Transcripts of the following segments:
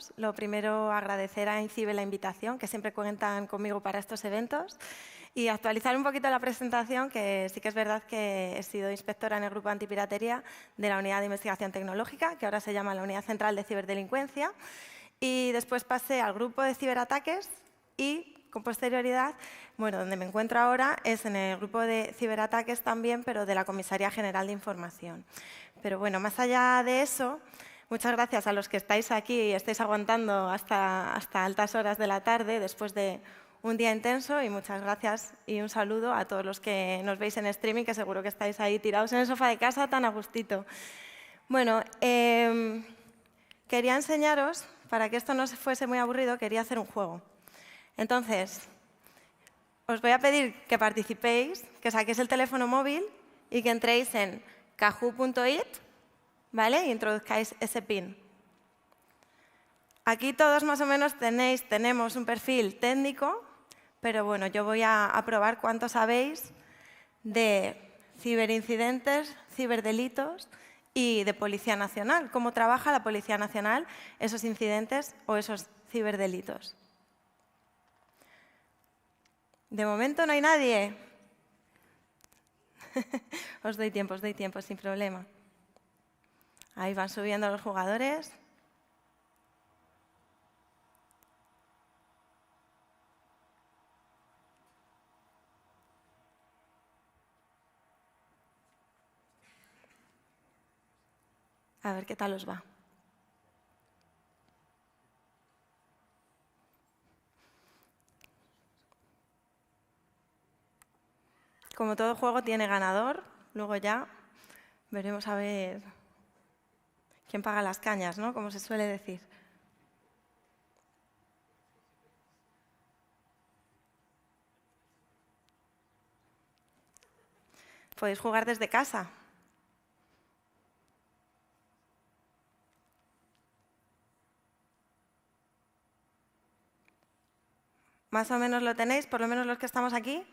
todos. Lo primero, agradecer a INCIBE la invitación, que siempre cuentan conmigo para estos eventos. Y actualizar un poquito la presentación, que sí que es verdad que he sido inspectora en el Grupo Antipiratería de la Unidad de Investigación Tecnológica, que ahora se llama la Unidad Central de Ciberdelincuencia. Y después pasé al Grupo de Ciberataques y, con posterioridad, bueno, donde me encuentro ahora es en el Grupo de Ciberataques también, pero de la Comisaría General de Información. Pero bueno, más allá de eso, muchas gracias a los que estáis aquí y estáis aguantando hasta altas horas de la tarde después de un día intenso, y muchas gracias y un saludo a todos los que nos veis en streaming, que seguro que estáis ahí tirados en el sofá de casa tan a gustito. Bueno, quería enseñaros, para que esto no fuese muy aburrido, quería hacer un juego. Entonces, os voy a pedir que participéis, que saquéis el teléfono móvil y que entréis en kahoot.it, ¿vale? Y introduzcáis ese PIN. Aquí todos más o menos tenemos un perfil técnico, pero bueno, yo voy a probar cuánto sabéis de ciberincidentes, ciberdelitos y de Policía Nacional. ¿Cómo trabaja la Policía Nacional esos incidentes o esos ciberdelitos? De momento no hay nadie. Os doy tiempo, sin problema. Ahí van subiendo los jugadores. A ver qué tal os va. Como todo juego tiene ganador, luego ya veremos a ver quién paga las cañas, ¿no? Como se suele decir. Podéis jugar desde casa. ¿Más o menos lo tenéis, por lo menos los que estamos aquí?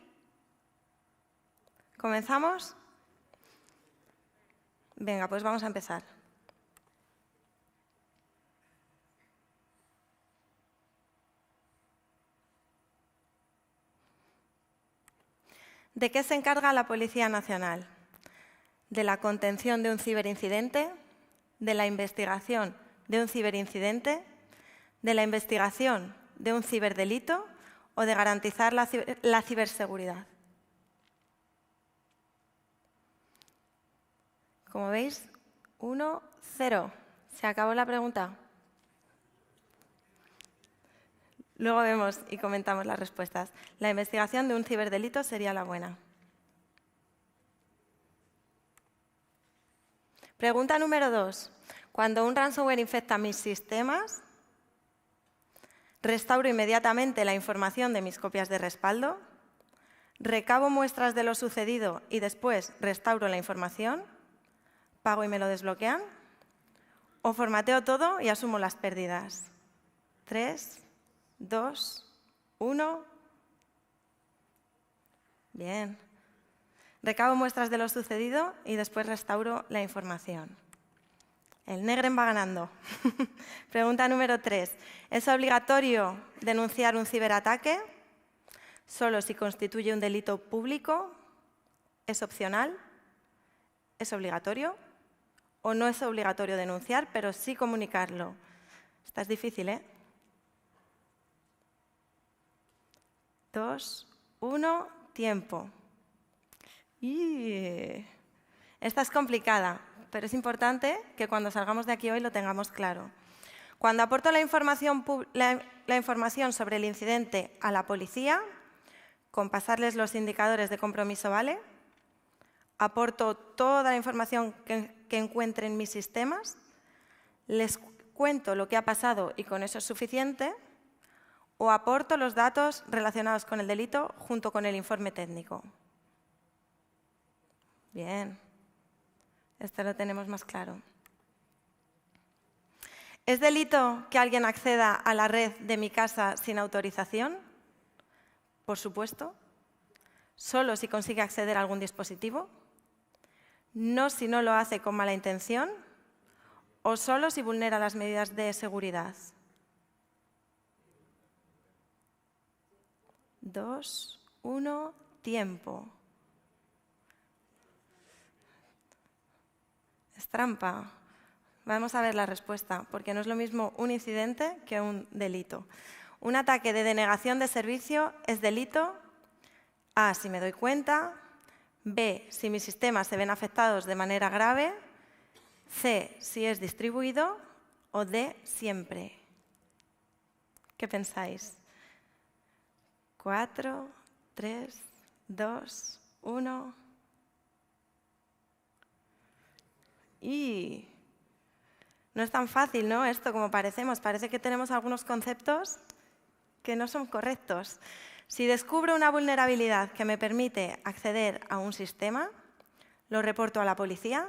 ¿Comenzamos? Venga, pues vamos a empezar. ¿De qué se encarga la Policía Nacional? ¿De la contención de un ciberincidente? ¿De la investigación de un ciberincidente? ¿De la investigación de un ciberdelito? ¿O de garantizar la ciberseguridad? Como veis, 1-0. Se acabó la pregunta. Luego vemos y comentamos las respuestas. La investigación de un ciberdelito sería la buena. Pregunta número 2. Cuando un ransomware infecta mis sistemas, ¿restauro inmediatamente la información de mis copias de respaldo? ¿Recabo muestras de lo sucedido y después restauro la información? ¿Pago y me lo desbloquean? ¿O formateo todo y asumo las pérdidas? 3, 2, 1. Bien. Recabo muestras de lo sucedido y después restauro la información. El Negren va ganando. Pregunta número 3. ¿Es obligatorio denunciar un ciberataque? ¿Solo si constituye un delito público? ¿Es opcional? ¿Es obligatorio? ¿O no es obligatorio denunciar, pero sí comunicarlo? Esta es difícil, ¿eh? 2, 1, tiempo. Esta es complicada, pero es importante que cuando salgamos de aquí hoy lo tengamos claro. Cuando aporto la información sobre el incidente a la policía, con pasarles los indicadores de compromiso vale, aporto toda la información que encuentre en mis sistemas, les cuento lo que ha pasado y con eso es suficiente, o aporto los datos relacionados con el delito junto con el informe técnico. Bien, esto lo tenemos más claro. ¿Es delito que alguien acceda a la red de mi casa sin autorización? Por supuesto. ¿Solo si consigue acceder a algún dispositivo? ¿No si no lo hace con mala intención? ¿O solo si vulnera las medidas de seguridad? 2, 1, tiempo. Es trampa. Vamos a ver la respuesta, porque no es lo mismo un incidente que un delito. Un ataque de denegación de servicio es delito A, si me doy cuenta, B, si mis sistemas se ven afectados de manera grave, C, si es distribuido, o D, siempre. ¿Qué pensáis? 4, 3, 2, 1. Y no es tan fácil, ¿no? Esto como parecemos. Parece que tenemos algunos conceptos que no son correctos. Si descubro una vulnerabilidad que me permite acceder a un sistema, ¿lo reporto a la policía?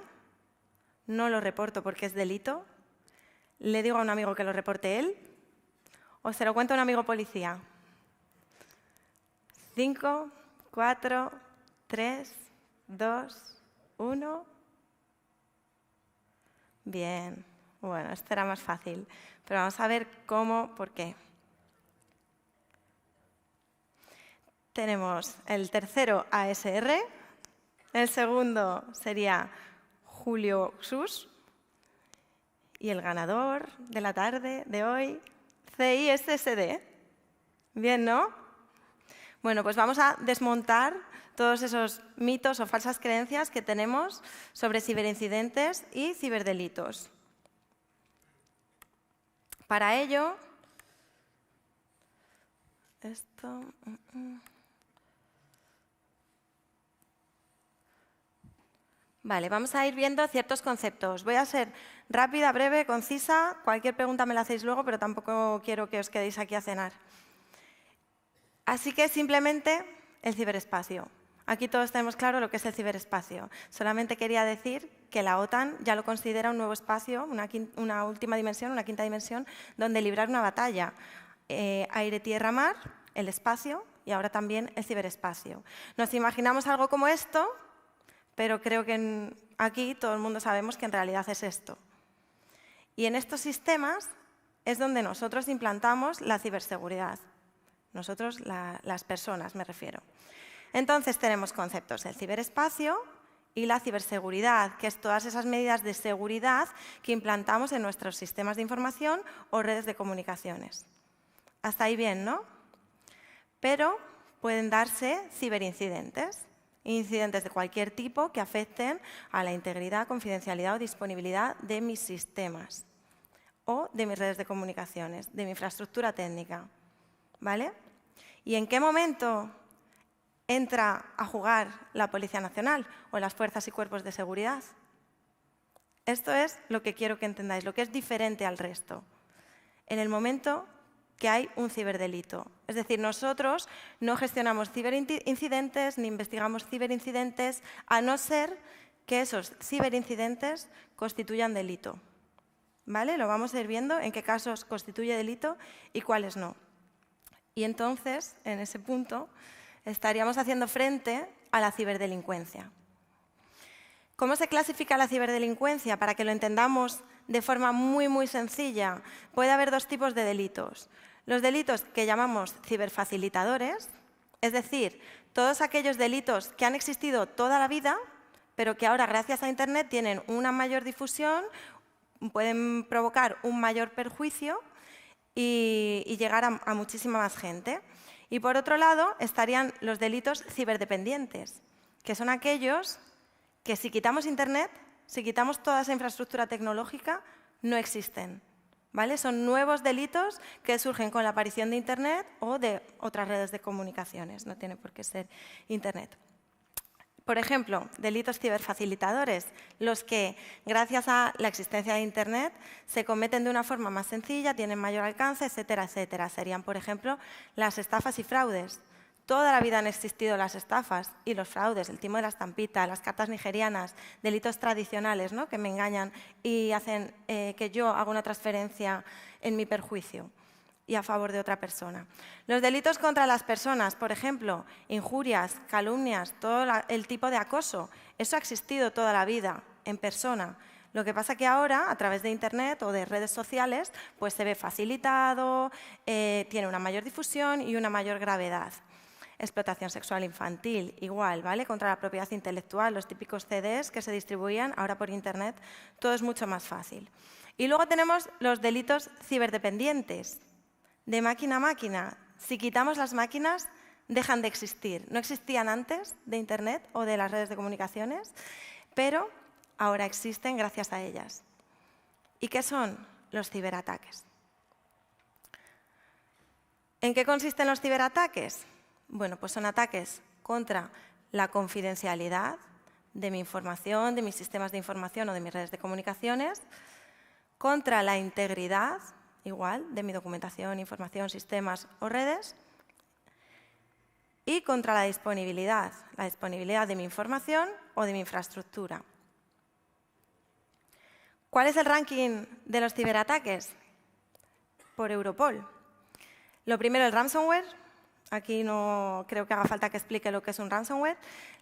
¿No lo reporto porque es delito? ¿Le digo a un amigo que lo reporte él? ¿O se lo cuento a un amigo policía? 5, 4, 3, 2, 1. Bien. Bueno, esto era más fácil. Pero vamos a ver cómo, por qué. Tenemos el tercero ASR, el segundo sería Julio Xus y el ganador de la tarde de hoy, CISSD. Bien, ¿no? Bueno, pues vamos a desmontar todos esos mitos o falsas creencias que tenemos sobre ciberincidentes y ciberdelitos. Para ello, Vale, vamos a ir viendo ciertos conceptos. Voy a ser rápida, breve, concisa. Cualquier pregunta me la hacéis luego, pero tampoco quiero que os quedéis aquí a cenar. Así que simplemente el ciberespacio. Aquí todos tenemos claro lo que es el ciberespacio. Solamente quería decir que la OTAN ya lo considera un nuevo espacio, una última dimensión, una quinta dimensión, donde librar una batalla. Aire, tierra, mar, el espacio y ahora también el ciberespacio. Nos imaginamos algo como esto, pero creo que aquí todo el mundo sabemos que en realidad es esto. Y en estos sistemas es donde nosotros implantamos la ciberseguridad. Nosotros, las personas, me refiero. Entonces tenemos conceptos, el ciberespacio y la ciberseguridad, que es todas esas medidas de seguridad que implantamos en nuestros sistemas de información o redes de comunicaciones. Hasta ahí bien, ¿no? Pero pueden darse ciberincidentes. Incidentes de cualquier tipo que afecten a la integridad, confidencialidad o disponibilidad de mis sistemas o de mis redes de comunicaciones, de mi infraestructura técnica. ¿Vale? ¿Y en qué momento entra a jugar la Policía Nacional o las fuerzas y cuerpos de seguridad? Esto es lo que quiero que entendáis, lo que es diferente al resto. En el momento que hay un ciberdelito. Es decir, nosotros no gestionamos ciberincidentes ni investigamos ciberincidentes a no ser que esos ciberincidentes constituyan delito. ¿Vale? Lo vamos a ir viendo en qué casos constituye delito y cuáles no. Y entonces, en ese punto, estaríamos haciendo frente a la ciberdelincuencia. ¿Cómo se clasifica la ciberdelincuencia? Para que lo entendamos de forma muy, muy sencilla, puede haber dos tipos de delitos. Los delitos que llamamos ciberfacilitadores, es decir, todos aquellos delitos que han existido toda la vida, pero que ahora, gracias a Internet, tienen una mayor difusión, pueden provocar un mayor perjuicio y llegar a muchísima más gente. Y por otro lado, estarían los delitos ciberdependientes, que son aquellos que si quitamos Internet, si quitamos toda esa infraestructura tecnológica, no existen. ¿Vale? Son nuevos delitos que surgen con la aparición de Internet o de otras redes de comunicaciones, no tiene por qué ser Internet. Por ejemplo, delitos ciberfacilitadores, los que, gracias a la existencia de Internet, se cometen de una forma más sencilla, tienen mayor alcance, etcétera, etcétera. Serían, por ejemplo, las estafas y fraudes. Toda la vida han existido las estafas y los fraudes, el timo de la estampita, las cartas nigerianas, delitos tradicionales, ¿no?, que me engañan y hacen que yo haga una transferencia en mi perjuicio y a favor de otra persona. Los delitos contra las personas, por ejemplo, injurias, calumnias, todo el tipo de acoso, eso ha existido toda la vida en persona. Lo que pasa que ahora, a través de Internet o de redes sociales, pues se ve facilitado, tiene una mayor difusión y una mayor gravedad. explotación sexual infantil, igual, ¿vale? Contra la propiedad intelectual, los típicos CDs que se distribuían, ahora por Internet, todo es mucho más fácil. Y luego tenemos los delitos ciberdependientes, de máquina a máquina. Si quitamos las máquinas, dejan de existir. No existían antes de Internet o de las redes de comunicaciones, pero ahora existen gracias a ellas. ¿Y qué son los ciberataques? ¿En qué consisten los ciberataques? Bueno, pues son ataques contra la confidencialidad de mi información, de mis sistemas de información o de mis redes de comunicaciones, contra la integridad, igual, de mi documentación, información, sistemas o redes, y contra la disponibilidad de mi información o de mi infraestructura. ¿Cuál es el ranking de los ciberataques? Por Europol. Lo primero, el ransomware. Aquí no creo que haga falta que explique lo que es un ransomware.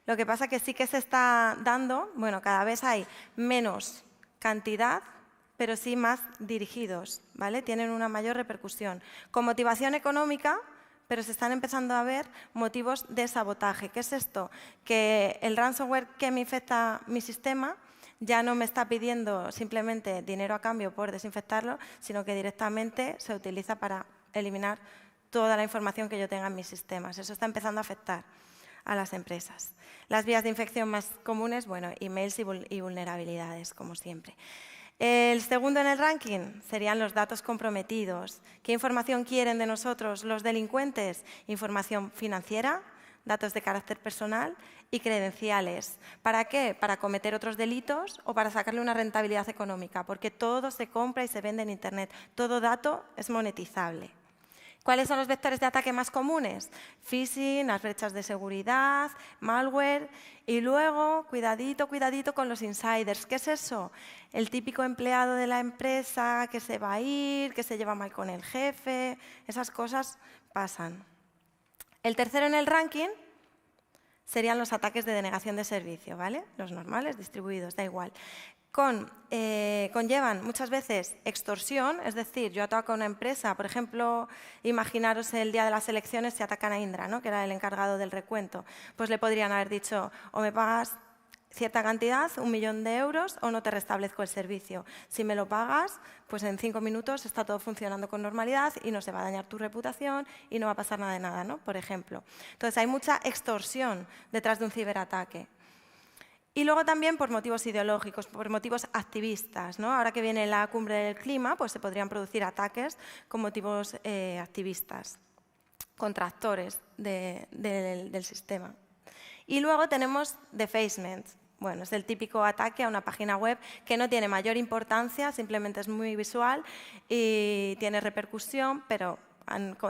Lo que pasa es que sí que se está dando, bueno, cada vez hay menos cantidad, pero sí más dirigidos, ¿vale? Tienen una mayor repercusión. Con motivación económica, pero se están empezando a ver motivos de sabotaje. ¿Qué es esto? Que el ransomware que me infecta mi sistema ya no me está pidiendo simplemente dinero a cambio por desinfectarlo, sino que directamente se utiliza para eliminar toda la información que yo tenga en mis sistemas. Eso está empezando a afectar a las empresas. Las vías de infección más comunes, bueno, emails y vulnerabilidades, como siempre. El segundo en el ranking serían los datos comprometidos. ¿Qué información quieren de nosotros los delincuentes? Información financiera, datos de carácter personal y credenciales. ¿Para qué? Para cometer otros delitos o para sacarle una rentabilidad económica, porque todo se compra y se vende en Internet. Todo dato es monetizable. ¿Cuáles son los vectores de ataque más comunes? Phishing, las brechas de seguridad, malware y luego, cuidadito, cuidadito con los insiders. ¿Qué es eso? El típico empleado de la empresa que se va a ir, que se lleva mal con el jefe, esas cosas pasan. El tercero en el ranking serían los ataques de denegación de servicio, ¿vale? Los normales, distribuidos, da igual. Conllevan muchas veces extorsión, es decir, yo ataco a una empresa, por ejemplo, imaginaros el día de las elecciones si atacan a Indra, ¿no? Que era el encargado del recuento, pues le podrían haber dicho o me pagas cierta cantidad, 1 millón de euros, o no te restablezco el servicio. Si me lo pagas, pues en 5 minutos está todo funcionando con normalidad y no se va a dañar tu reputación y no va a pasar nada de nada, ¿no? Por ejemplo. Entonces hay mucha extorsión detrás de un ciberataque. Y luego también por motivos ideológicos, por motivos activistas, ¿no? Ahora que viene la cumbre del clima, pues se podrían producir ataques con motivos activistas, contra actores del sistema. Y luego tenemos defacement. Bueno, es el típico ataque a una página web que no tiene mayor importancia, simplemente es muy visual y tiene repercusión, pero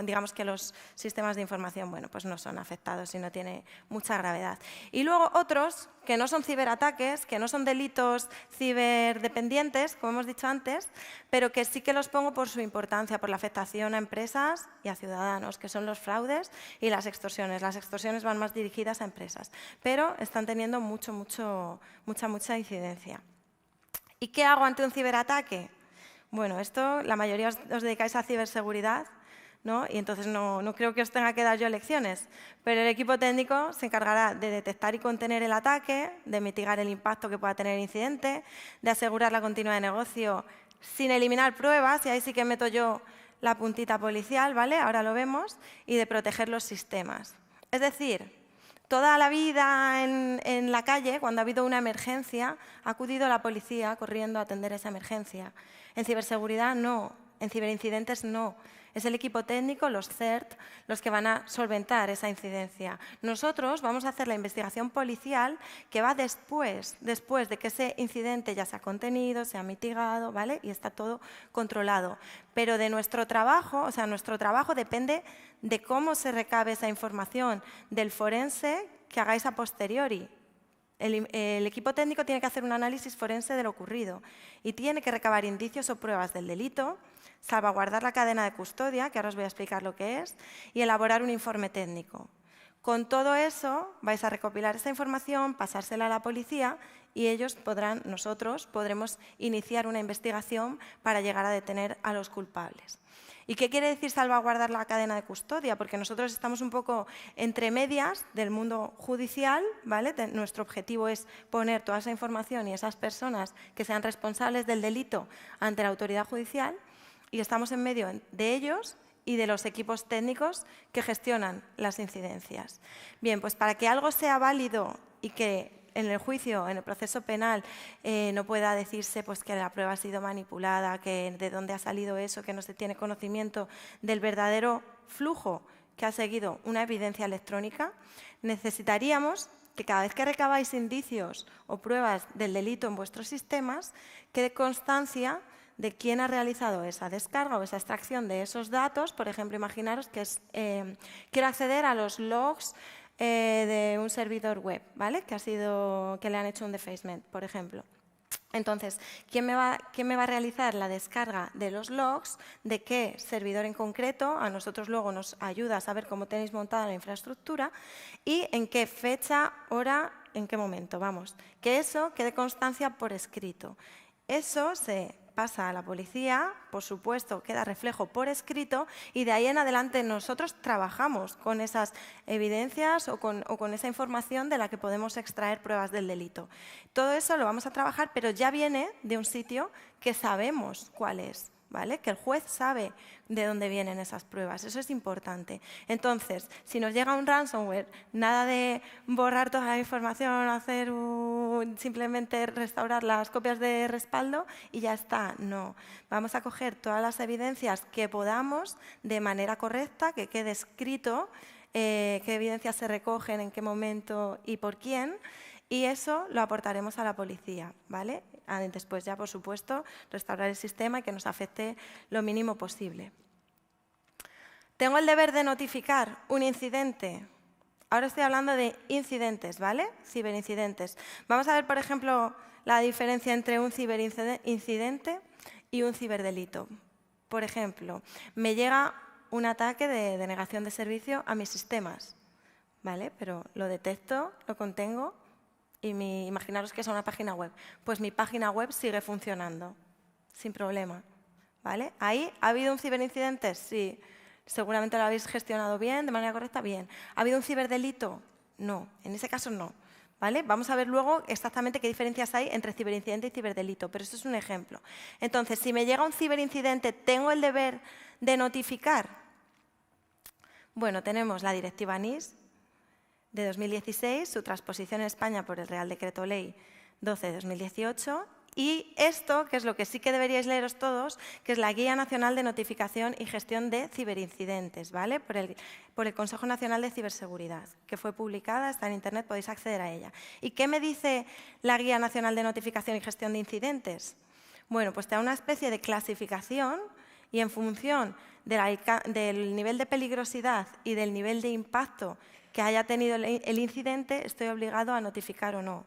digamos que los sistemas de información, bueno, pues no son afectados y no tiene mucha gravedad. Y luego otros que no son ciberataques, que no son delitos ciberdependientes, como hemos dicho antes, pero que sí que los pongo por su importancia, por la afectación a empresas y a ciudadanos, que son los fraudes y las extorsiones. Las extorsiones van más dirigidas a empresas, pero están teniendo mucha incidencia. ¿Y qué hago ante un ciberataque? Bueno, esto la mayoría os dedicáis a ciberseguridad, ¿no? Y entonces no creo que os tenga que dar yo lecciones, pero el equipo técnico se encargará de detectar y contener el ataque, de mitigar el impacto que pueda tener el incidente, de asegurar la continuidad de negocio sin eliminar pruebas, y ahí sí que meto yo la puntita policial, ¿vale? Ahora lo vemos, y de proteger los sistemas. Es decir, toda la vida en la calle, cuando ha habido una emergencia, ha acudido la policía corriendo a atender esa emergencia. En ciberseguridad no, en ciberincidentes no. Es el equipo técnico, los CERT, los que van a solventar esa incidencia. Nosotros vamos a hacer la investigación policial que va después de que ese incidente ya se ha contenido, se ha mitigado, ¿vale? Y está todo controlado. Pero de nuestro trabajo, o sea, nuestro trabajo depende de cómo se recabe esa información del forense que hagáis a posteriori. El equipo técnico tiene que hacer un análisis forense de lo ocurrido y tiene que recabar indicios o pruebas del delito, salvaguardar la cadena de custodia, que ahora os voy a explicar lo que es, y elaborar un informe técnico. Con todo eso vais a recopilar esta información, pasársela a la policía y nosotros podremos iniciar una investigación para llegar a detener a los culpables. ¿Y qué quiere decir salvaguardar la cadena de custodia? Porque nosotros estamos un poco entre medias del mundo judicial, ¿vale? Nuestro objetivo es poner toda esa información y esas personas que sean responsables del delito ante la autoridad judicial, y estamos en medio de ellos y de los equipos técnicos que gestionan las incidencias. Bien, pues para que algo sea válido y que en el juicio, en el proceso penal, no pueda decirse pues, que la prueba ha sido manipulada, que de dónde ha salido eso, que no se tiene conocimiento del verdadero flujo que ha seguido una evidencia electrónica, necesitaríamos que cada vez que recabáis indicios o pruebas del delito en vuestros sistemas, quede constancia de quién ha realizado esa descarga o esa extracción de esos datos. Por ejemplo, imaginaros que quiero acceder a los logs de un servidor web, ¿vale? Que le han hecho un defacement, por ejemplo. Entonces, ¿quién me va a realizar la descarga de los logs? ¿De qué servidor en concreto? A nosotros luego nos ayuda a saber cómo tenéis montada la infraestructura y en qué fecha, hora, en qué momento. Vamos, que eso quede constancia por escrito. Eso se pasa a la policía, por supuesto, queda reflejo por escrito y de ahí en adelante nosotros trabajamos con esas evidencias o con esa información de la que podemos extraer pruebas del delito. Todo eso lo vamos a trabajar, pero ya viene de un sitio que sabemos cuál es, ¿vale? Que el juez sabe de dónde vienen esas pruebas. Eso es importante. Entonces, si nos llega un ransomware, nada de borrar toda la información, simplemente restaurar las copias de respaldo y ya está. No. Vamos a coger todas las evidencias que podamos de manera correcta, que quede escrito qué evidencias se recogen, en qué momento y por quién, y eso lo aportaremos a la policía, ¿vale? Después ya, por supuesto, restaurar el sistema y que nos afecte lo mínimo posible. Tengo el deber de notificar un incidente. Ahora estoy hablando de incidentes, ¿vale? Ciberincidentes. Vamos a ver, por ejemplo, la diferencia entre un ciberincidente y un ciberdelito. Por ejemplo, me llega un ataque de denegación de servicio a mis sistemas, ¿vale? Pero lo detecto, lo contengo. Y imaginaros que es una página web. Pues mi página web sigue funcionando, sin problema, ¿vale? ¿Ahí ha habido un ciberincidente? Sí. ¿Seguramente lo habéis gestionado bien, de manera correcta? Bien. ¿Ha habido un ciberdelito? No. En ese caso, no. ¿Vale? Vamos a ver luego exactamente qué diferencias hay entre ciberincidente y ciberdelito, pero esto es un ejemplo. Entonces, si me llega un ciberincidente, ¿tengo el deber de notificar? Bueno, tenemos la directiva NIS, de 2016, su transposición en España por el Real Decreto Ley 12 de 2018, y esto, que es lo que sí que deberíais leeros todos, que es la Guía Nacional de Notificación y Gestión de Ciberincidentes, ¿vale? Por el Consejo Nacional de Ciberseguridad, que fue publicada, está en Internet, podéis acceder a ella. ¿Y qué me dice la Guía Nacional de Notificación y Gestión de Incidentes? Bueno, pues te da una especie de clasificación y en función del nivel de peligrosidad y del nivel de impacto que haya tenido el incidente, estoy obligado a notificar o no.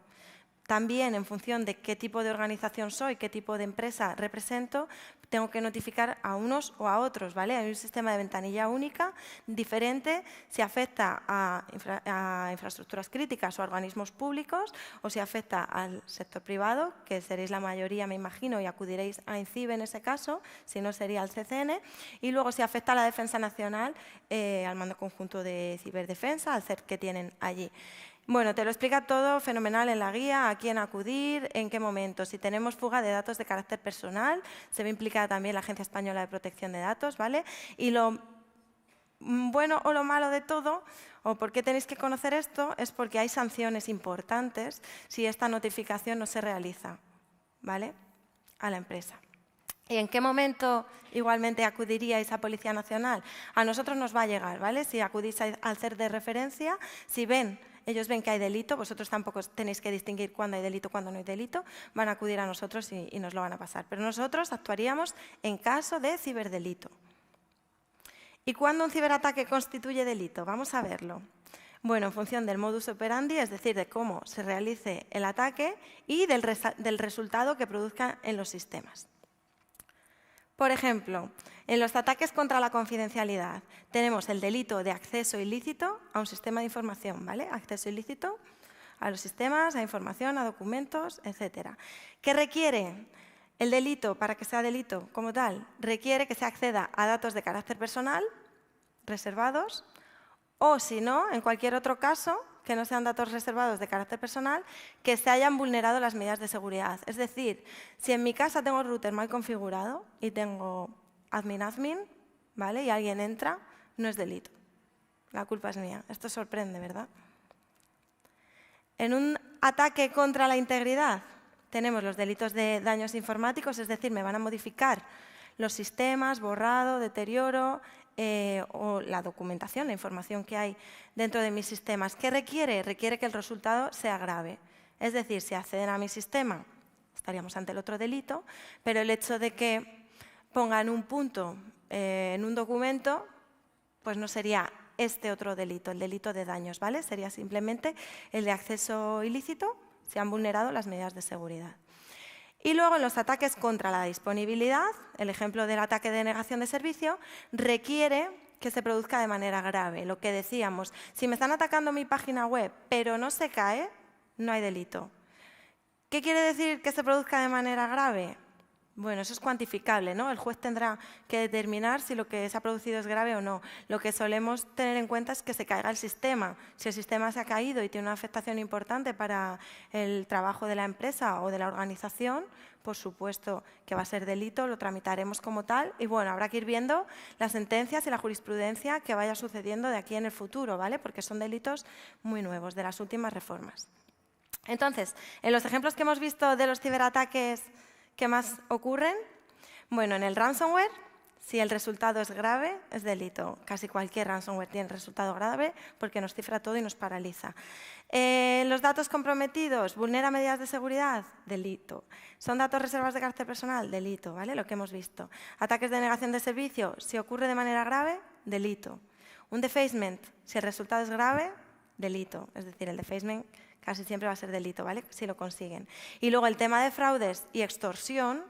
También, en función de qué tipo de organización soy, qué tipo de empresa represento, tengo que notificar a unos o a otros, ¿vale? Hay un sistema de ventanilla única, diferente, si afecta a infraestructuras críticas o a organismos públicos, o si afecta al sector privado, que seréis la mayoría, me imagino, y acudiréis a INCIBE en ese caso, si no sería al CCN, y luego si afecta a la Defensa Nacional, al Mando Conjunto de Ciberdefensa, al CERT que tienen allí. Bueno, te lo explica todo fenomenal en la guía, a quién acudir, en qué momento. Si tenemos fuga de datos de carácter personal, se ve implicada también la Agencia Española de Protección de Datos, ¿vale? Y lo bueno o lo malo de todo, o por qué tenéis que conocer esto, es porque hay sanciones importantes si esta notificación no se realiza, ¿vale? A la empresa. ¿Y en qué momento igualmente acudiríais a Policía Nacional? A nosotros nos va a llegar, ¿vale? Si acudís al CERT de referencia, si ellos ven que hay delito, vosotros tampoco tenéis que distinguir cuándo hay delito, cuándo no hay delito, van a acudir a nosotros y nos lo van a pasar. Pero nosotros actuaríamos en caso de ciberdelito. ¿Y cuándo un ciberataque constituye delito? Vamos a verlo. Bueno, en función del modus operandi, es decir, de cómo se realice el ataque y del resultado que produzca en los sistemas. Por ejemplo, en los ataques contra la confidencialidad tenemos el delito de acceso ilícito a un sistema de información, ¿vale? Acceso ilícito a los sistemas, a información, a documentos, etc. ¿Qué requiere? El delito, para que sea delito como tal, requiere que se acceda a datos de carácter personal reservados o, si no, en cualquier otro caso, que no sean datos reservados de carácter personal, que se hayan vulnerado las medidas de seguridad. Es decir, si en mi casa tengo el router mal configurado y tengo admin, ¿vale? Y alguien entra, no es delito. La culpa es mía. Esto sorprende, ¿verdad? En un ataque contra la integridad tenemos los delitos de daños informáticos, es decir, me van a modificar los sistemas, borrado, deterioro o la documentación, la información que hay dentro de mis sistemas. ¿Qué requiere? Requiere que el resultado sea grave. Es decir, si acceden a mi sistema, estaríamos ante el otro delito, pero el hecho de que pongan un punto en un documento, pues no sería este otro delito, el delito de daños, ¿vale? Sería simplemente el de acceso ilícito, si han vulnerado las medidas de seguridad. Y luego en los ataques contra la disponibilidad, el ejemplo del ataque de negación de servicio, requiere que se produzca de manera grave. Lo que decíamos, si me están atacando mi página web, pero no se cae, no hay delito. ¿Qué quiere decir que se produzca de manera grave? Bueno, eso es cuantificable, ¿no? El juez tendrá que determinar si lo que se ha producido es grave o no. Lo que solemos tener en cuenta es que se caiga el sistema. Si el sistema se ha caído y tiene una afectación importante para el trabajo de la empresa o de la organización, por supuesto que va a ser delito, lo tramitaremos como tal y bueno, habrá que ir viendo las sentencias y la jurisprudencia que vaya sucediendo de aquí en el futuro, ¿vale? Porque son delitos muy nuevos, de las últimas reformas. Entonces, en los ejemplos que hemos visto de los ciberataques, ¿qué más ocurren? Bueno, en el ransomware, si el resultado es grave, es delito. Casi cualquier ransomware tiene resultado grave porque nos cifra todo y nos paraliza. Los datos comprometidos, vulnera medidas de seguridad, delito. Son datos reservados de carácter personal, delito, ¿vale? Lo que hemos visto. Ataques de negación de servicio, si ocurre de manera grave, delito. Un defacement, si el resultado es grave, delito. Es decir, el defacement casi siempre va a ser delito, ¿vale? Si lo consiguen. Y luego el tema de fraudes y extorsión,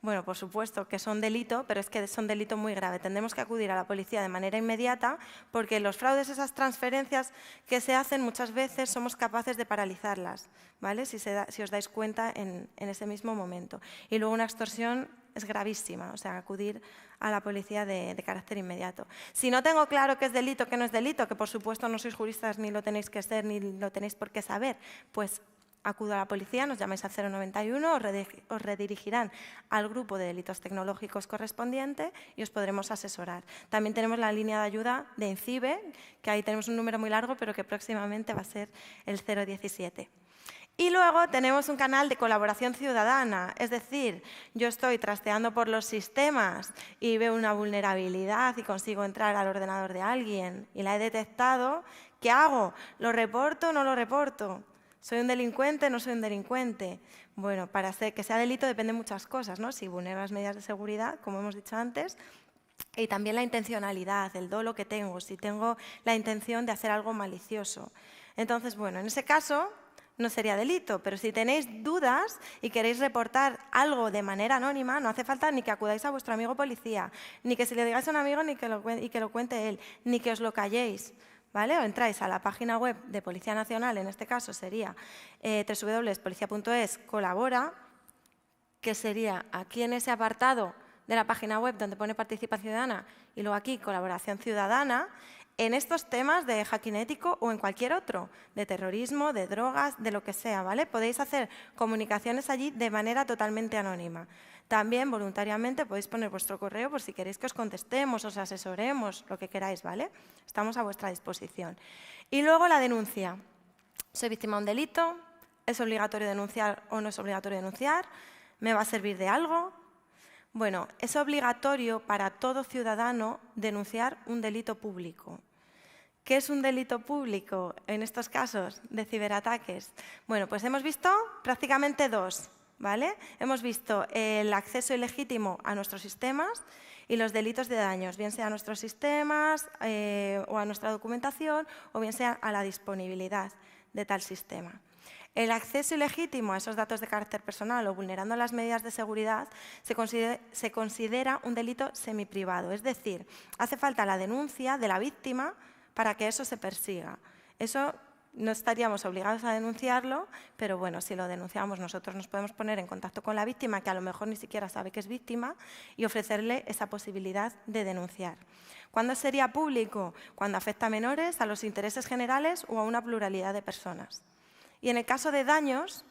bueno, por supuesto que son delito, pero es que son delito muy grave. Tendremos que acudir a la policía de manera inmediata porque los fraudes, esas transferencias que se hacen, muchas veces somos capaces de paralizarlas, ¿vale? Si os dais cuenta en ese mismo momento. Y luego una extorsión es gravísima, o sea, acudir a la policía de carácter inmediato. Si no tengo claro qué es delito, qué no es delito, que por supuesto no sois juristas ni lo tenéis que ser ni lo tenéis por qué saber, pues acudo a la policía, nos llamáis al 091, os redirigirán al grupo de delitos tecnológicos correspondiente y os podremos asesorar. También tenemos la línea de ayuda de INCIBE, que ahí tenemos un número muy largo, pero que próximamente va a ser el 017. Y luego tenemos un canal de colaboración ciudadana, es decir, yo estoy trasteando por los sistemas y veo una vulnerabilidad y consigo entrar al ordenador de alguien y la he detectado, ¿qué hago? ¿Lo reporto o no lo reporto? ¿Soy un delincuente o no soy un delincuente? Bueno, para que sea delito depende de muchas cosas, ¿no? Si vulnero las medidas de seguridad, como hemos dicho antes, y también la intencionalidad, el dolo que tengo, si tengo la intención de hacer algo malicioso. Entonces, bueno, en ese caso no sería delito, pero si tenéis dudas y queréis reportar algo de manera anónima, no hace falta ni que acudáis a vuestro amigo policía, ni que se le digáis a un amigo ni que lo cuente él, ni que os lo calléis, ¿vale? O entráis a la página web de Policía Nacional, en este caso sería www.policia.es colabora, que sería aquí en ese apartado de la página web donde pone participación ciudadana y luego aquí colaboración ciudadana, en estos temas de hacking ético o en cualquier otro, de terrorismo, de drogas, de lo que sea, ¿vale? Podéis hacer comunicaciones allí de manera totalmente anónima. También, voluntariamente, podéis poner vuestro correo por si queréis que os contestemos, os asesoremos, lo que queráis, ¿vale? Estamos a vuestra disposición. Y luego la denuncia. Soy víctima de un delito, ¿es obligatorio denunciar o no es obligatorio denunciar? ¿Me va a servir de algo? Bueno, es obligatorio para todo ciudadano denunciar un delito público. ¿Qué es un delito público en estos casos de ciberataques? Bueno, pues hemos visto prácticamente dos, ¿vale? Hemos visto el acceso ilegítimo a nuestros sistemas y los delitos de daños, bien sea a nuestros sistemas o a nuestra documentación o bien sea a la disponibilidad de tal sistema. El acceso ilegítimo a esos datos de carácter personal o vulnerando las medidas de seguridad se considera un delito semiprivado, es decir, hace falta la denuncia de la víctima para que eso se persiga. Eso no estaríamos obligados a denunciarlo, pero bueno, si lo denunciamos nosotros nos podemos poner en contacto con la víctima, que a lo mejor ni siquiera sabe que es víctima, y ofrecerle esa posibilidad de denunciar. ¿Cuándo sería público? Cuando afecta a menores, a los intereses generales o a una pluralidad de personas. Y en el caso de daños,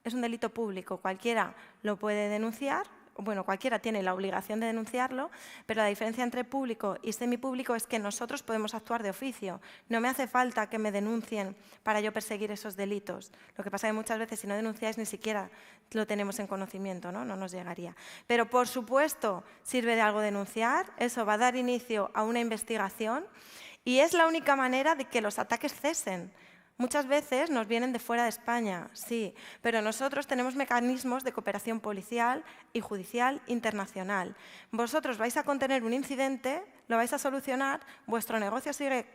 es un delito público, cualquiera lo puede denunciar. Bueno, cualquiera tiene la obligación de denunciarlo, pero la diferencia entre público y semipúblico es que nosotros podemos actuar de oficio. No me hace falta que me denuncien para yo perseguir esos delitos. Lo que pasa es que muchas veces si no denunciáis ni siquiera lo tenemos en conocimiento, ¿no? No nos llegaría. Pero por supuesto sirve de algo denunciar, eso va a dar inicio a una investigación y es la única manera de que los ataques cesen. Muchas veces nos vienen de fuera de España, sí, pero nosotros tenemos mecanismos de cooperación policial y judicial internacional. Vosotros vais a contener un incidente, lo vais a solucionar, vuestro negocio sigue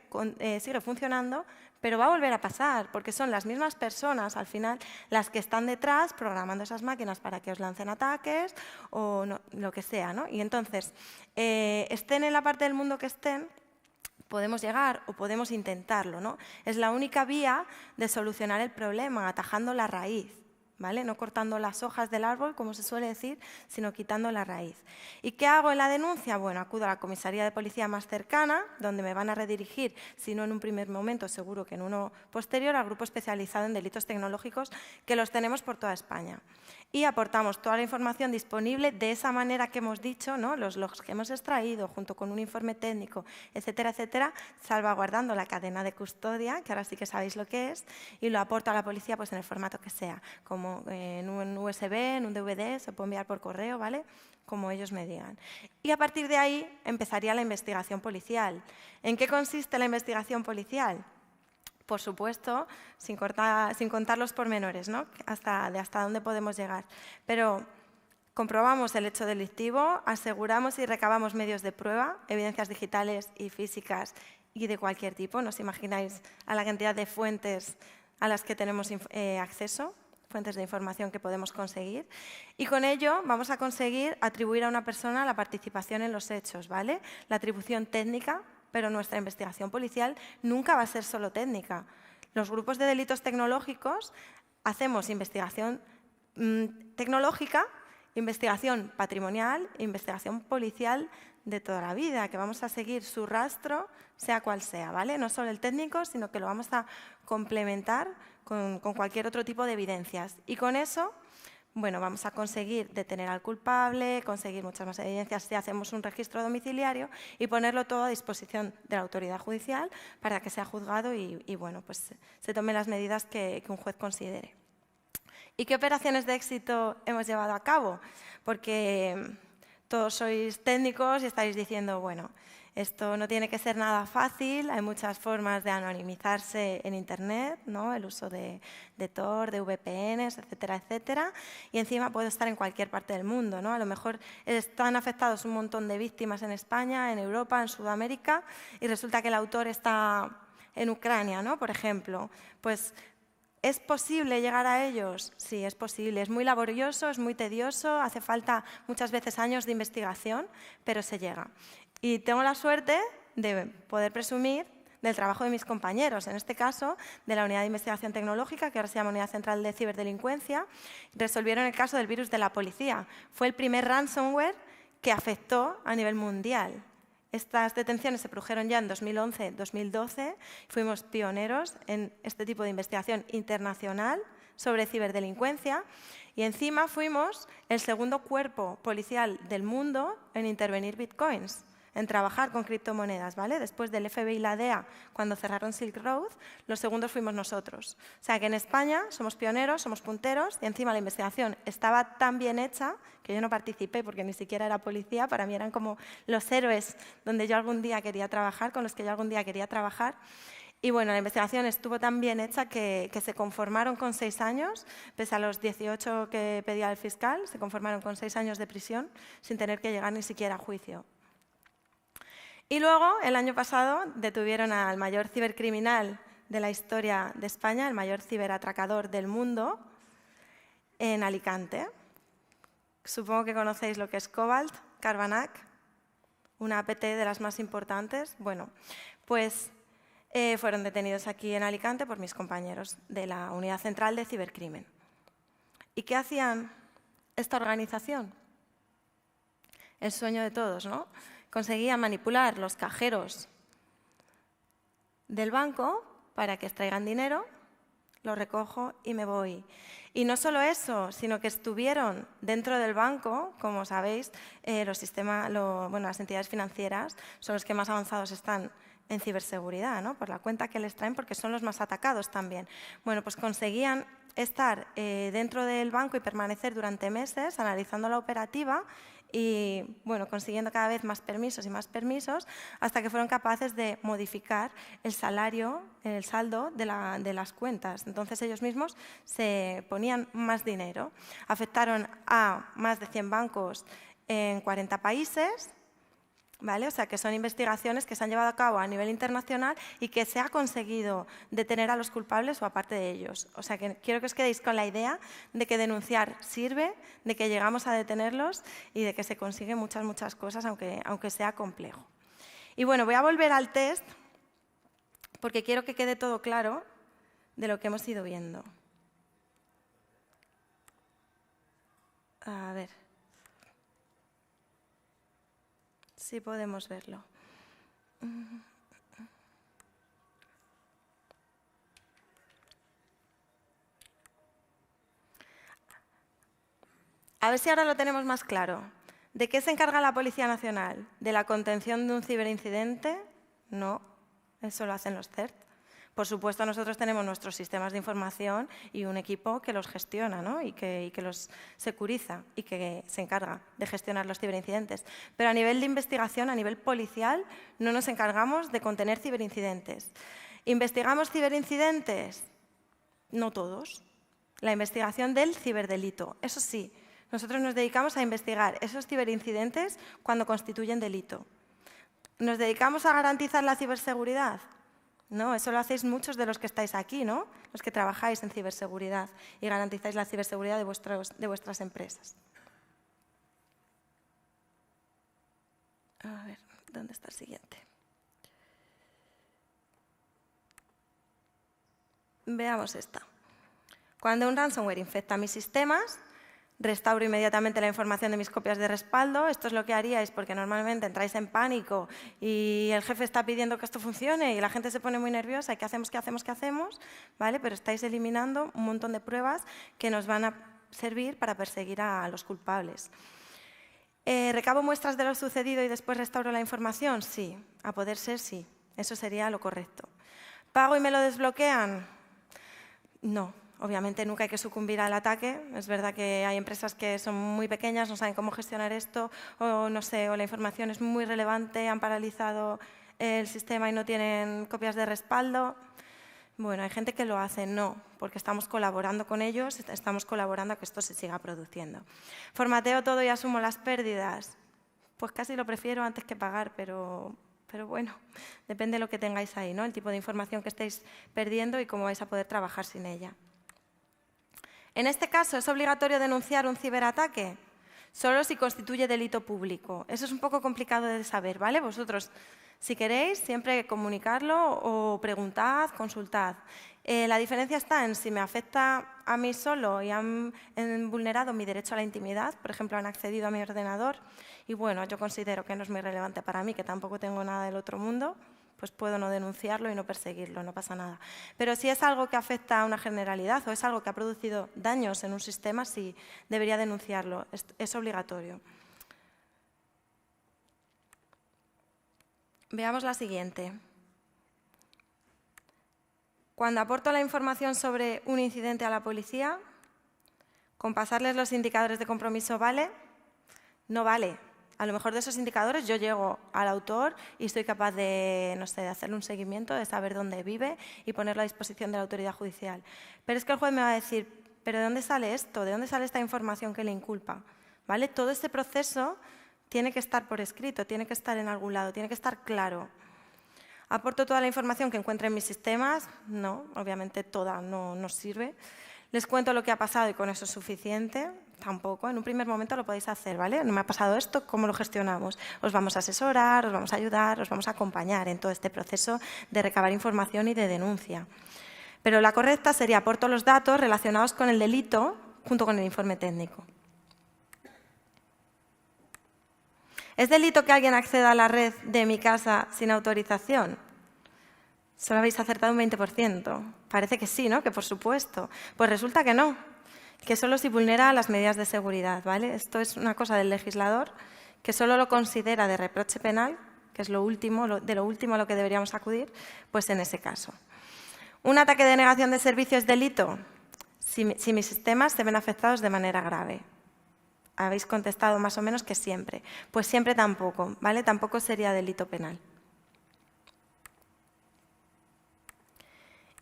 funcionando, pero va a volver a pasar, porque son las mismas personas, al final, las que están detrás programando esas máquinas para que os lancen ataques o no, lo que sea, ¿no? Y entonces, estén en la parte del mundo que estén, podemos llegar o podemos intentarlo, ¿no? Es la única vía de solucionar el problema, atajando la raíz, ¿vale? No cortando las hojas del árbol, como se suele decir, sino quitando la raíz. ¿Y qué hago en la denuncia? Bueno, acudo a la comisaría de policía más cercana, donde me van a redirigir, si no en un primer momento, seguro que en uno posterior, al grupo especializado en delitos tecnológicos, que los tenemos por toda España. Y aportamos toda la información disponible de esa manera que hemos dicho, ¿no? Los logs que hemos extraído, junto con un informe técnico, etcétera, etcétera, salvaguardando la cadena de custodia, que ahora sí que sabéis lo que es, y lo aporto a la policía pues, en el formato que sea, como en un USB, en un DVD, se puede enviar por correo, ¿vale? Como ellos me digan. Y a partir de ahí empezaría la investigación policial. ¿En qué consiste la investigación policial? Por supuesto, sin contar los pormenores, ¿no? hasta dónde podemos llegar. Pero comprobamos el hecho delictivo, aseguramos y recabamos medios de prueba, evidencias digitales y físicas y de cualquier tipo. ¿No os imagináis a la cantidad de fuentes a las que tenemos acceso? Fuentes de información que podemos conseguir. Y con ello vamos a conseguir atribuir a una persona la participación en los hechos, ¿vale? La atribución técnica, pero nuestra investigación policial nunca va a ser solo técnica. Los grupos de delitos tecnológicos hacemos investigación tecnológica, investigación patrimonial e investigación policial de toda la vida, que vamos a seguir su rastro, sea cual sea, ¿vale? No solo el técnico, sino que lo vamos a complementar con cualquier otro tipo de evidencias. Y con eso, bueno, vamos a conseguir detener al culpable, conseguir muchas más evidencias si hacemos un registro domiciliario y ponerlo todo a disposición de la autoridad judicial para que sea juzgado y bueno, pues se tomen las medidas que un juez considere. ¿Y qué operaciones de éxito hemos llevado a cabo? Porque todos sois técnicos y estáis diciendo, bueno, esto no tiene que ser nada fácil, hay muchas formas de anonimizarse en Internet, ¿no? El uso de Tor, de VPNs, etcétera, etcétera, y encima puedo estar en cualquier parte del mundo, ¿no? A lo mejor están afectados un montón de víctimas en España, en Europa, en Sudamérica, y resulta que el autor está en Ucrania, ¿no? Por ejemplo, pues ¿es posible llegar a ellos? Sí, es posible. Es muy laborioso, es muy tedioso, hace falta muchas veces años de investigación, pero se llega. Y tengo la suerte de poder presumir del trabajo de mis compañeros, en este caso de la Unidad de Investigación Tecnológica, que ahora se llama Unidad Central de Ciberdelincuencia, resolvieron el caso del virus de la policía. Fue el primer ransomware que afectó a nivel mundial. Estas detenciones se produjeron ya en 2011-2012. Fuimos pioneros en este tipo de investigación internacional sobre ciberdelincuencia y encima fuimos el segundo cuerpo policial del mundo en intervenir bitcoins, en trabajar con criptomonedas, ¿vale? Después del FBI y la DEA, cuando cerraron Silk Road, los segundos fuimos nosotros. O sea que en España somos pioneros, somos punteros y encima la investigación estaba tan bien hecha que yo no participé porque ni siquiera era policía, para mí eran como los héroes donde yo algún día quería trabajar, con los que yo algún día quería trabajar. Y bueno, la investigación estuvo tan bien hecha que se conformaron con 6 años, pese a los 18 que pedía el fiscal, se conformaron con 6 años de prisión sin tener que llegar ni siquiera a juicio. Y luego, el año pasado, detuvieron al mayor cibercriminal de la historia de España, el mayor ciberatracador del mundo, en Alicante. Supongo que conocéis lo que es Cobalt, Carbanac, una APT de las más importantes. Bueno, pues fueron detenidos aquí en Alicante por mis compañeros de la Unidad Central de Cibercrimen. ¿Y qué hacían esta organización? El sueño de todos, ¿no? Conseguían manipular los cajeros del banco para que extraigan dinero, lo recojo y me voy. Y no solo eso, sino que estuvieron dentro del banco, como sabéis, las entidades financieras son los que más avanzados están en ciberseguridad, ¿no? Por la cuenta que les traen, porque son los más atacados también. Bueno, pues conseguían estar dentro del banco y permanecer durante meses analizando la operativa y bueno, consiguiendo cada vez más permisos y más permisos hasta que fueron capaces de modificar el salario, el saldo de las cuentas. Entonces ellos mismos se ponían más dinero. Afectaron a más de 100 bancos en 40 países. ¿Vale? O sea, que son investigaciones que se han llevado a cabo a nivel internacional y que se ha conseguido detener a los culpables o a parte de ellos. O sea, que quiero que os quedéis con la idea de que denunciar sirve, de que llegamos a detenerlos y de que se consiguen muchas cosas, aunque sea complejo. Y bueno, voy a volver al test porque quiero que quede todo claro de lo que hemos ido viendo. A ver. Sí podemos verlo. A ver si ahora lo tenemos más claro. ¿De qué se encarga la Policía Nacional? ¿De la contención de un ciberincidente? No, eso lo hacen los CERT. Por supuesto, nosotros tenemos nuestros sistemas de información y un equipo que los gestiona, ¿no? y que los securiza y que se encarga de gestionar los ciberincidentes. Pero a nivel de investigación, a nivel policial, no nos encargamos de contener ciberincidentes. ¿Investigamos ciberincidentes? No todos. La investigación del ciberdelito, eso sí. Nosotros nos dedicamos a investigar esos ciberincidentes cuando constituyen delito. ¿Nos dedicamos a garantizar la ciberseguridad? No, eso lo hacéis muchos de los que estáis aquí, ¿no? Los que trabajáis en ciberseguridad y garantizáis la ciberseguridad de vuestras empresas. A ver, ¿dónde está el siguiente? Veamos esta. Cuando un ransomware infecta mis sistemas, restauro inmediatamente la información de mis copias de respaldo. Esto es lo que haríais porque normalmente entráis en pánico y el jefe está pidiendo que esto funcione y la gente se pone muy nerviosa y ¿qué hacemos? ¿Vale? Pero estáis eliminando un montón de pruebas que nos van a servir para perseguir a los culpables. ¿Recabo muestras de lo sucedido y después restauro la información? Sí, a poder ser sí. Eso sería lo correcto. ¿Pago y me lo desbloquean? No. Obviamente nunca hay que sucumbir al ataque. Es verdad que hay empresas que son muy pequeñas, no saben cómo gestionar esto, o no sé, o la información es muy relevante, han paralizado el sistema y no tienen copias de respaldo. Bueno, hay gente que lo hace, no, porque estamos colaborando con ellos, estamos colaborando a que esto se siga produciendo. ¿Formateo todo y asumo las pérdidas? Pues casi lo prefiero antes que pagar, pero bueno, depende de lo que tengáis ahí, ¿no? El tipo de información que estéis perdiendo y cómo vais a poder trabajar sin ella. En este caso, ¿es obligatorio denunciar un ciberataque? Solo si constituye delito público. Eso es un poco complicado de saber, ¿vale? Vosotros, si queréis, siempre comunicarlo o preguntad, consultad. La diferencia está en si me afecta a mí solo y han vulnerado mi derecho a la intimidad, por ejemplo, han accedido a mi ordenador y bueno, yo considero que no es muy relevante para mí, que tampoco tengo nada del otro mundo, pues puedo no denunciarlo y no perseguirlo, no pasa nada. Pero si es algo que afecta a una generalidad o es algo que ha producido daños en un sistema, sí debería denunciarlo, es obligatorio. Veamos la siguiente. Cuando aporto la información sobre un incidente a la policía, ¿con pasarles los indicadores de compromiso vale? No vale. A lo mejor de esos indicadores yo llego al autor y soy capaz de, no sé, de hacerle un seguimiento, de saber dónde vive y ponerlo a disposición de la autoridad judicial. Pero es que el juez me va a decir, ¿pero de dónde sale esto? ¿De dónde sale esta información que le inculpa? ¿Vale? Todo este proceso tiene que estar por escrito, tiene que estar en algún lado, tiene que estar claro. ¿Aporto toda la información que encuentre en mis sistemas? No, obviamente toda no nos sirve. Les cuento lo que ha pasado y con eso es suficiente. Tampoco, en un primer momento lo podéis hacer, ¿vale? No me ha pasado esto, ¿cómo lo gestionamos? Os vamos a asesorar, os vamos a ayudar, os vamos a acompañar en todo este proceso de recabar información y de denuncia. Pero la correcta sería aporto los datos relacionados con el delito junto con el informe técnico. ¿Es delito que alguien acceda a la red de mi casa sin autorización? Solo habéis acertado un 20%. Parece que sí, ¿no? Que por supuesto. Pues resulta que no, que solo si vulnera las medidas de seguridad, ¿vale? Esto es una cosa del legislador que solo lo considera de reproche penal, que es lo último a lo que deberíamos acudir, pues en ese caso. ¿Un ataque de negación de servicio es delito? Si mis sistemas se ven afectados de manera grave. Habéis contestado más o menos que siempre. Pues siempre tampoco, ¿vale? Tampoco sería delito penal.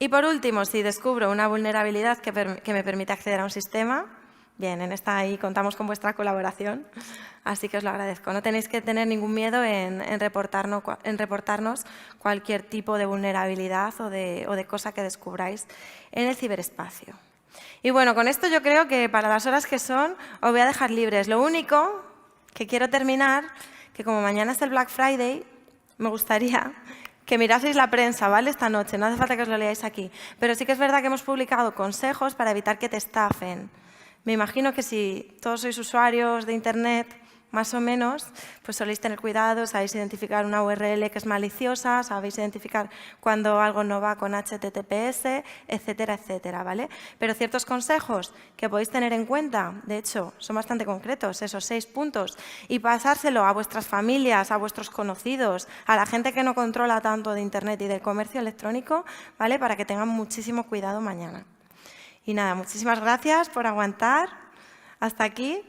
Y por último, si descubro una vulnerabilidad que me permite acceder a un sistema, bien, en esta ahí contamos con vuestra colaboración, así que os lo agradezco. No tenéis que tener ningún miedo en reportarnos cualquier tipo de vulnerabilidad o de cosa que descubráis en el ciberespacio. Y bueno, con esto yo creo que para las horas que son os voy a dejar libres. Lo único que quiero terminar, que como mañana es el Black Friday, me gustaría que miraseis la prensa, ¿vale? Esta noche, no hace falta que os lo leáis aquí. Pero sí que es verdad que hemos publicado consejos para evitar que te estafen. Me imagino que si todos sois usuarios de Internet, más o menos, pues soléis tener cuidado, sabéis identificar una URL que es maliciosa, sabéis identificar cuando algo no va con HTTPS, etcétera, etcétera, ¿vale? Pero ciertos consejos que podéis tener en cuenta, de hecho, son bastante concretos, esos 6 puntos, y pasárselo a vuestras familias, a vuestros conocidos, a la gente que no controla tanto de Internet y del comercio electrónico, ¿vale? Para que tengan muchísimo cuidado mañana. Y nada, muchísimas gracias por aguantar hasta aquí.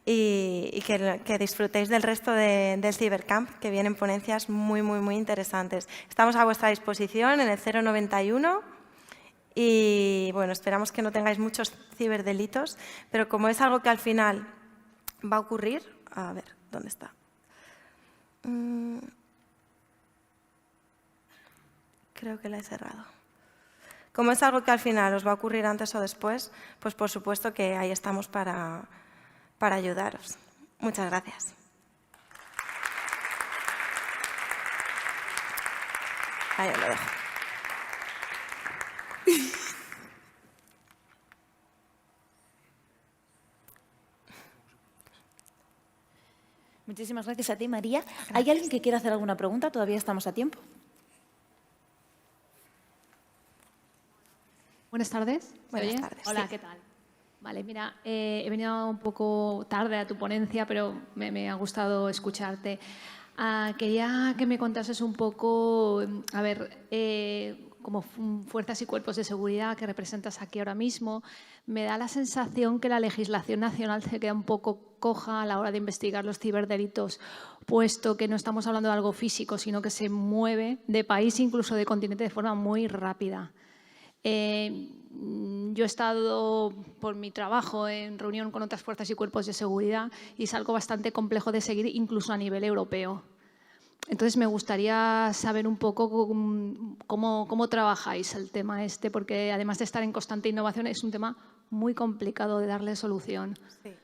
Y que disfrutéis del resto del Cybercamp, que vienen ponencias muy, muy, muy interesantes. Estamos a vuestra disposición en el 091 y bueno, esperamos que no tengáis muchos ciberdelitos, pero como es algo que al final va a ocurrir, a ver, ¿dónde está? Creo que la he cerrado. Como es algo que al final os va a ocurrir antes o después, pues por supuesto que ahí estamos para ayudaros. Muchas gracias. Ahí os lo dejo. Muchísimas gracias a ti, María. ¿Hay alguien que quiera hacer alguna pregunta? Todavía estamos a tiempo. Buenas tardes. Buenas tardes. Hola, sí. ¿qué tal? Vale, mira, he venido un poco tarde a tu ponencia, pero me ha gustado escucharte. Quería que me contases un poco, a ver, como fuerzas y cuerpos de seguridad que representas aquí ahora mismo, me da la sensación que la legislación nacional se queda un poco coja a la hora de investigar los ciberdelitos, puesto que no estamos hablando de algo físico, sino que se mueve de país, incluso de continente, de forma muy rápida. Yo he estado por mi trabajo en reunión con otras fuerzas y cuerpos de seguridad y es algo bastante complejo de seguir incluso a nivel europeo. Entonces me gustaría saber un poco cómo trabajáis el tema este, porque además de estar en constante innovación es un tema muy complicado de darle solución. Sí.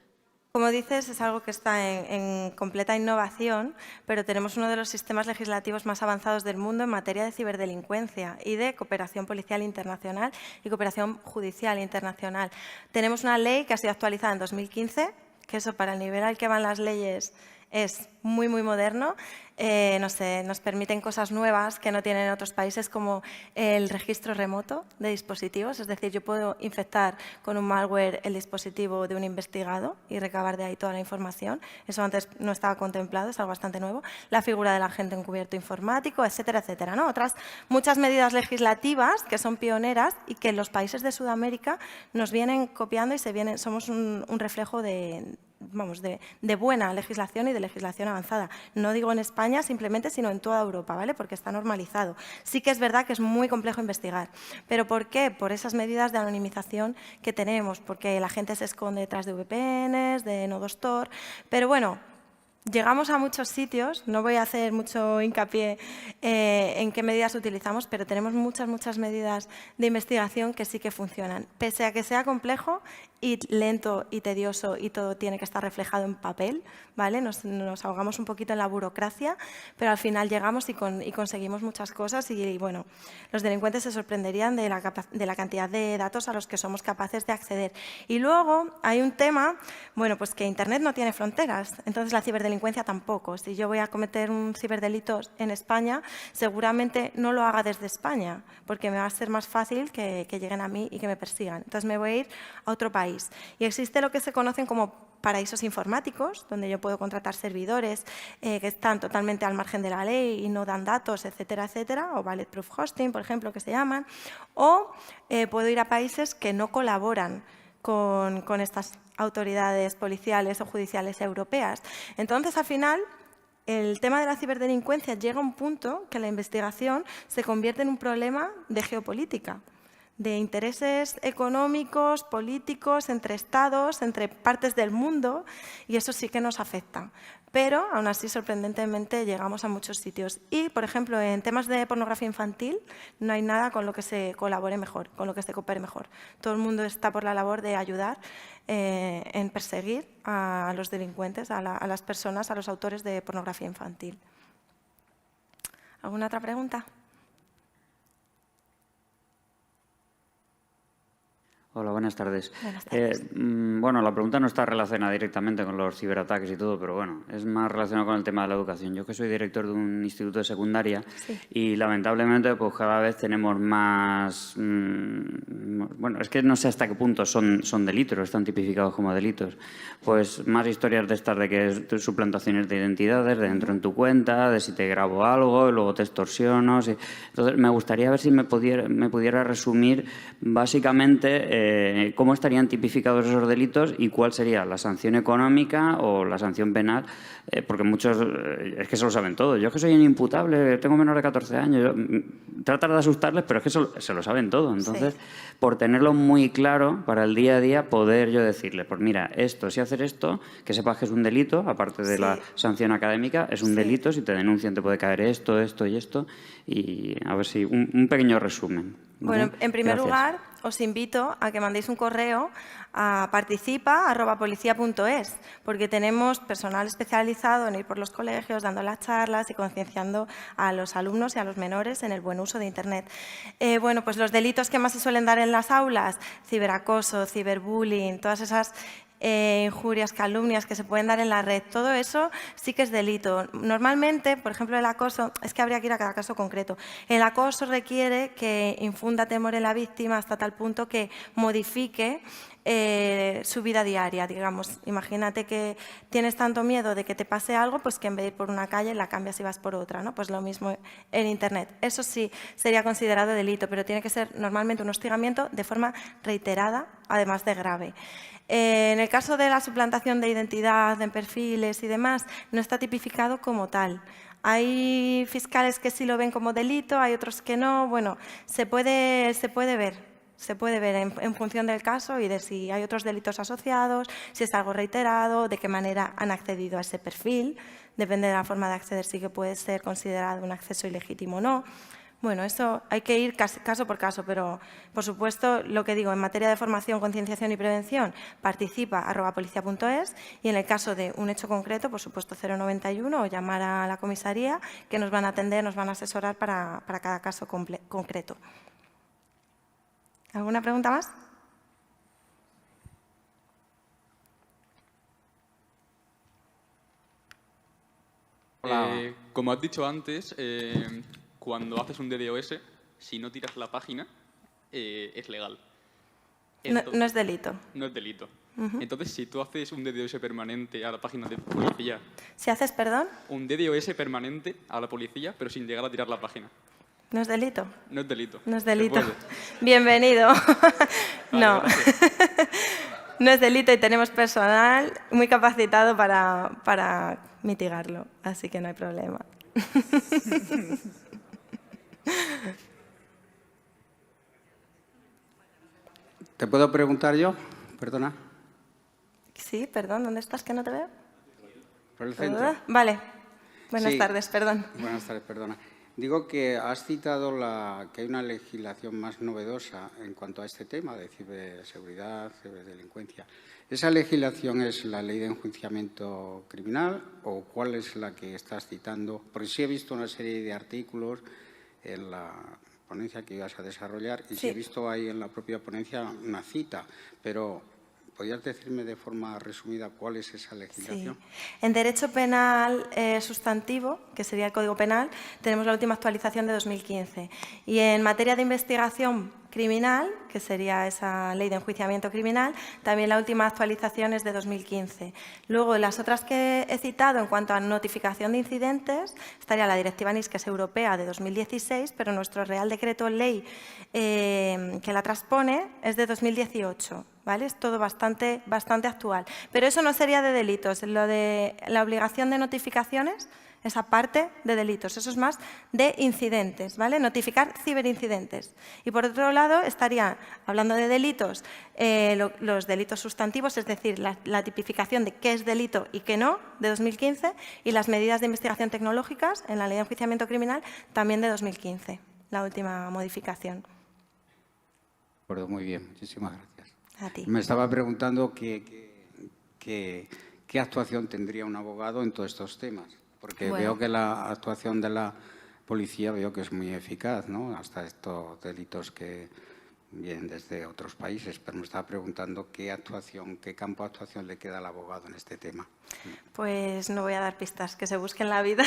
Como dices, es algo que está en completa innovación, pero tenemos uno de los sistemas legislativos más avanzados del mundo en materia de ciberdelincuencia y de cooperación policial internacional y cooperación judicial internacional. Tenemos una ley que ha sido actualizada en 2015, que eso para el nivel al que van las leyes es muy, muy moderno. No sé, nos permiten cosas nuevas que no tienen en otros países, como el registro remoto de dispositivos. Es decir, yo puedo infectar con un malware el dispositivo de un investigado y recabar de ahí toda la información. Eso antes no estaba contemplado, es algo bastante nuevo. La figura del agente encubierto informático, etcétera, etcétera, ¿no? Otras muchas medidas legislativas que son pioneras y que los países de Sudamérica nos vienen copiando y somos un reflejo de buena legislación y de legislación avanzada. No digo en España simplemente, sino en toda Europa, ¿vale? Porque está normalizado. Sí que es verdad que es muy complejo investigar. ¿Pero por qué? Por esas medidas de anonimización que tenemos, porque la gente se esconde detrás de VPNs, de nodos Tor. Pero bueno, llegamos a muchos sitios, no voy a hacer mucho hincapié en qué medidas utilizamos, pero tenemos muchas medidas de investigación que sí que funcionan. Pese a que sea complejo y lento y tedioso y todo tiene que estar reflejado en papel, ¿vale? Nos ahogamos un poquito en la burocracia, pero al final llegamos y conseguimos muchas cosas y, bueno, los delincuentes se sorprenderían de la cantidad de datos a los que somos capaces de acceder. Y luego hay un tema, bueno, pues que Internet no tiene fronteras, entonces la ciberdelincuencia tampoco. Si yo voy a cometer un ciberdelito en España, seguramente no lo haga desde España, porque me va a ser más fácil que lleguen a mí y que me persigan. Entonces me voy a ir a otro país. Y existe lo que se conocen como paraísos informáticos, donde yo puedo contratar servidores que están totalmente al margen de la ley y no dan datos, etcétera, etcétera, o bulletproof hosting, por ejemplo, que se llaman, o puedo ir a países que no colaboran con estas autoridades policiales o judiciales europeas. Entonces, al final, el tema de la ciberdelincuencia llega a un punto que la investigación se convierte en un problema de geopolítica, de intereses económicos, políticos, entre estados, entre partes del mundo, y eso sí que nos afecta. Pero, aún así, sorprendentemente, llegamos a muchos sitios. Y, por ejemplo, en temas de pornografía infantil, no hay nada con lo que se colabore mejor, con lo que se coopere mejor. Todo el mundo está por la labor de ayudar en perseguir a los delincuentes, a las personas, a los autores de pornografía infantil. ¿Alguna otra pregunta? Hola, buenas tardes. Buenas tardes. Bueno, la pregunta no está relacionada directamente con los ciberataques y todo, pero bueno, es más relacionada con el tema de la educación. Yo que soy director de un instituto de secundaria y lamentablemente pues cada vez tenemos más... bueno, es que no sé hasta qué punto son delitos, están tipificados como delitos. Pues más historias de estas de que es suplantaciones de identidades, de entro en tu cuenta, de si te grabo algo y luego te extorsiono. Entonces, me gustaría ver si me pudiera resumir básicamente cómo estarían tipificados esos delitos y cuál sería la sanción económica o la sanción penal, porque muchos es que se lo saben todo. Yo es que soy inimputable, tengo menos de 14 años. Tratar de asustarles, pero es que se lo saben todo. Entonces, por tenerlo muy claro para el día a día, poder yo decirles, pues mira, esto, si hacer esto, que sepas que es un delito, aparte de la sanción académica, es un delito, si te denuncian te puede caer esto, esto y esto, y a ver si un pequeño resumen. ¿Vale? Bueno, en primer lugar, os invito a que mandéis un correo a participa@policia.es, porque tenemos personal especializado en ir por los colegios, dando las charlas y concienciando a los alumnos y a los menores en el buen uso de Internet. Bueno, pues los delitos que más se suelen dar en las aulas, ciberacoso, ciberbullying, todas esas injurias, calumnias que se pueden dar en la red, todo eso sí que es delito. Normalmente, por ejemplo, el acoso, es que habría que ir a cada caso concreto. El acoso requiere que infunda temor en la víctima hasta tal punto que modifique su vida diaria, digamos. Imagínate que tienes tanto miedo de que te pase algo, pues que en vez de ir por una calle la cambias y vas por otra, ¿no? Pues lo mismo en Internet. Eso sí sería considerado delito, pero tiene que ser normalmente un hostigamiento de forma reiterada, además de grave. En el caso de la suplantación de identidad, en perfiles y demás, no está tipificado como tal. Hay fiscales que sí lo ven como delito, hay otros que no. Bueno, se puede ver en función del caso y de si hay otros delitos asociados, si es algo reiterado, de qué manera han accedido a ese perfil. Depende de la forma de acceder, sí que puede ser considerado un acceso ilegítimo o no. Bueno, eso hay que ir caso por caso, pero, por supuesto, lo que digo, en materia de formación, concienciación y prevención, participa@policia.es y en el caso de un hecho concreto, por supuesto, 091 o llamar a la comisaría, que nos van a atender, nos van a asesorar para cada caso concreto. ¿Alguna pregunta más? Como has dicho antes, cuando haces un DDoS, si no tiras la página, es legal. Entonces, no es delito. No es delito. Entonces, si tú haces un DDoS permanente a la página de policía... ¿Si haces, perdón? Un DDoS permanente a la policía, pero sin llegar a tirar la página. ¿No es delito? No es delito. No es delito. Bienvenido. No. No es delito y tenemos personal muy capacitado para mitigarlo, así que no hay problema. ¿Te puedo preguntar yo? Perdona. Sí, perdón, ¿dónde estás que no te veo? por el centro. Vale. Buenas Sí. tardes, perdón. Buenas tardes, perdona. Digo que has citado que hay una legislación más novedosa en cuanto a este tema de ciberseguridad, ciberdelincuencia. ¿Esa legislación es la Ley de Enjuiciamiento Criminal o cuál es la que estás citando? Porque sí he visto una serie de artículos en la ponencia que ibas a desarrollar y sí he visto ahí en la propia ponencia una cita, pero ¿podrías decirme de forma resumida cuál es esa legislación? Sí. En Derecho Penal Sustantivo, que sería el Código Penal, tenemos la última actualización de 2015. Y en materia de investigación criminal, que sería esa Ley de Enjuiciamiento Criminal, también la última actualización es de 2015. Luego, las otras que he citado en cuanto a notificación de incidentes, estaría la Directiva NIS, que es europea, de 2016, pero nuestro Real Decreto Ley que la transpone es de 2018. ¿Vale? Es todo bastante actual. Pero eso no sería de delitos. Lo de la obligación de notificaciones, esa parte de delitos, eso es más de incidentes, ¿vale? Notificar ciberincidentes. Y por otro lado, estaría hablando de delitos, los delitos sustantivos, es decir, la tipificación de qué es delito y qué no, de 2015, y las medidas de investigación tecnológicas en la Ley de Enjuiciamiento Criminal, también de 2015, la última modificación. De acuerdo, muy bien, muchísimas gracias. A ti. Me estaba preguntando qué actuación tendría un abogado en todos estos temas, porque veo que la actuación de la policía veo que es muy eficaz, ¿no? Hasta estos delitos que vienen desde otros países, pero me estaba preguntando qué campo de actuación le queda al abogado en este tema. Pues no voy a dar pistas, que se busquen la vida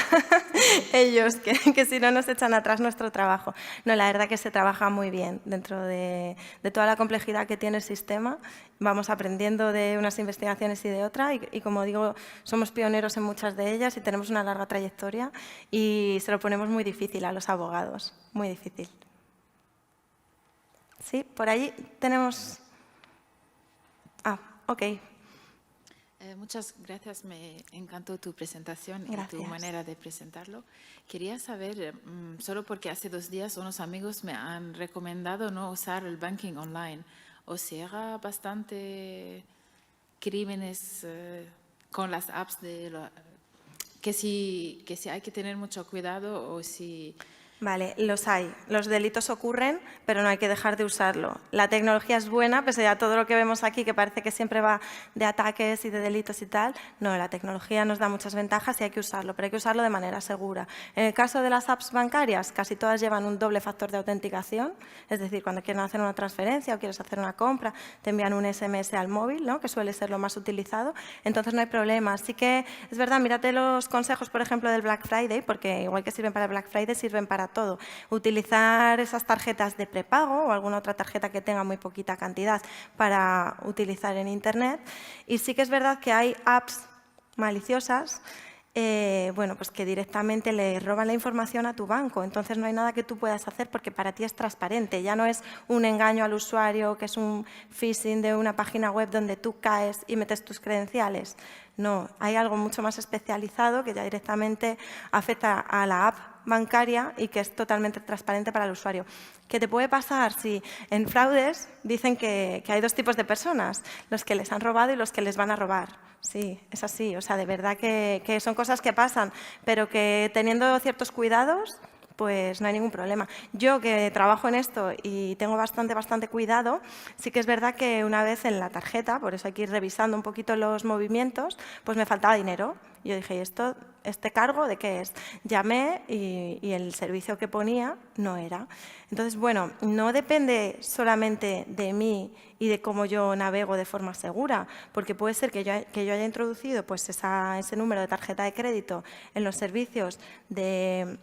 ellos, que si no nos echan atrás nuestro trabajo. No, la verdad que se trabaja muy bien dentro de toda la complejidad que tiene el sistema. Vamos aprendiendo de unas investigaciones y de otras y como digo, somos pioneros en muchas de ellas y tenemos una larga trayectoria y se lo ponemos muy difícil a los abogados, muy difícil. Sí, por allí tenemos... ok. Muchas gracias, me encantó tu presentación Gracias. y tu manera de presentarlo. Quería saber, solo porque hace 2 días unos amigos me han recomendado no usar el banking online. ¿Os llega bastante crímenes con las apps que si hay que tener mucho cuidado o si... Vale, los hay. Los delitos ocurren, pero no hay que dejar de usarlo. La tecnología es buena, pese a todo lo que vemos aquí, que parece que siempre va de ataques y de delitos y tal. No, la tecnología nos da muchas ventajas y hay que usarlo, pero hay que usarlo de manera segura. En el caso de las apps bancarias, casi todas llevan un doble factor de autenticación, es decir, cuando quieren hacer una transferencia o quieres hacer una compra, te envían un SMS al móvil, ¿no? Que suele ser lo más utilizado, entonces no hay problema. Así que es verdad, mírate los consejos, por ejemplo, del Black Friday, porque igual que sirven para el Black Friday, sirven para todo. Utilizar esas tarjetas de prepago o alguna otra tarjeta que tenga muy poquita cantidad para utilizar en Internet. Y sí que es verdad que hay apps maliciosas bueno, pues que directamente le roban la información a tu banco. Entonces no hay nada que tú puedas hacer porque para ti es transparente. Ya no es un engaño al usuario, que es un phishing de una página web donde tú caes y metes tus credenciales. No, hay algo mucho más especializado que ya directamente afecta a la app bancaria y que es totalmente transparente para el usuario. ¿Qué te puede pasar? Si en fraudes dicen que hay 2 tipos de personas, los que les han robado y los que les van a robar. Sí, es así. O sea, de verdad que son cosas que pasan, pero que teniendo ciertos cuidados, pues no hay ningún problema. Yo que trabajo en esto y tengo bastante cuidado, sí que es verdad que una vez en la tarjeta, por eso hay que ir revisando un poquito los movimientos, pues me faltaba dinero. Yo dije, ¿este cargo de qué es? Llamé y el servicio que ponía no era. Entonces, bueno, no depende solamente de mí y de cómo yo navego de forma segura, porque puede ser que yo haya introducido pues, ese número de tarjeta de crédito en los servicios de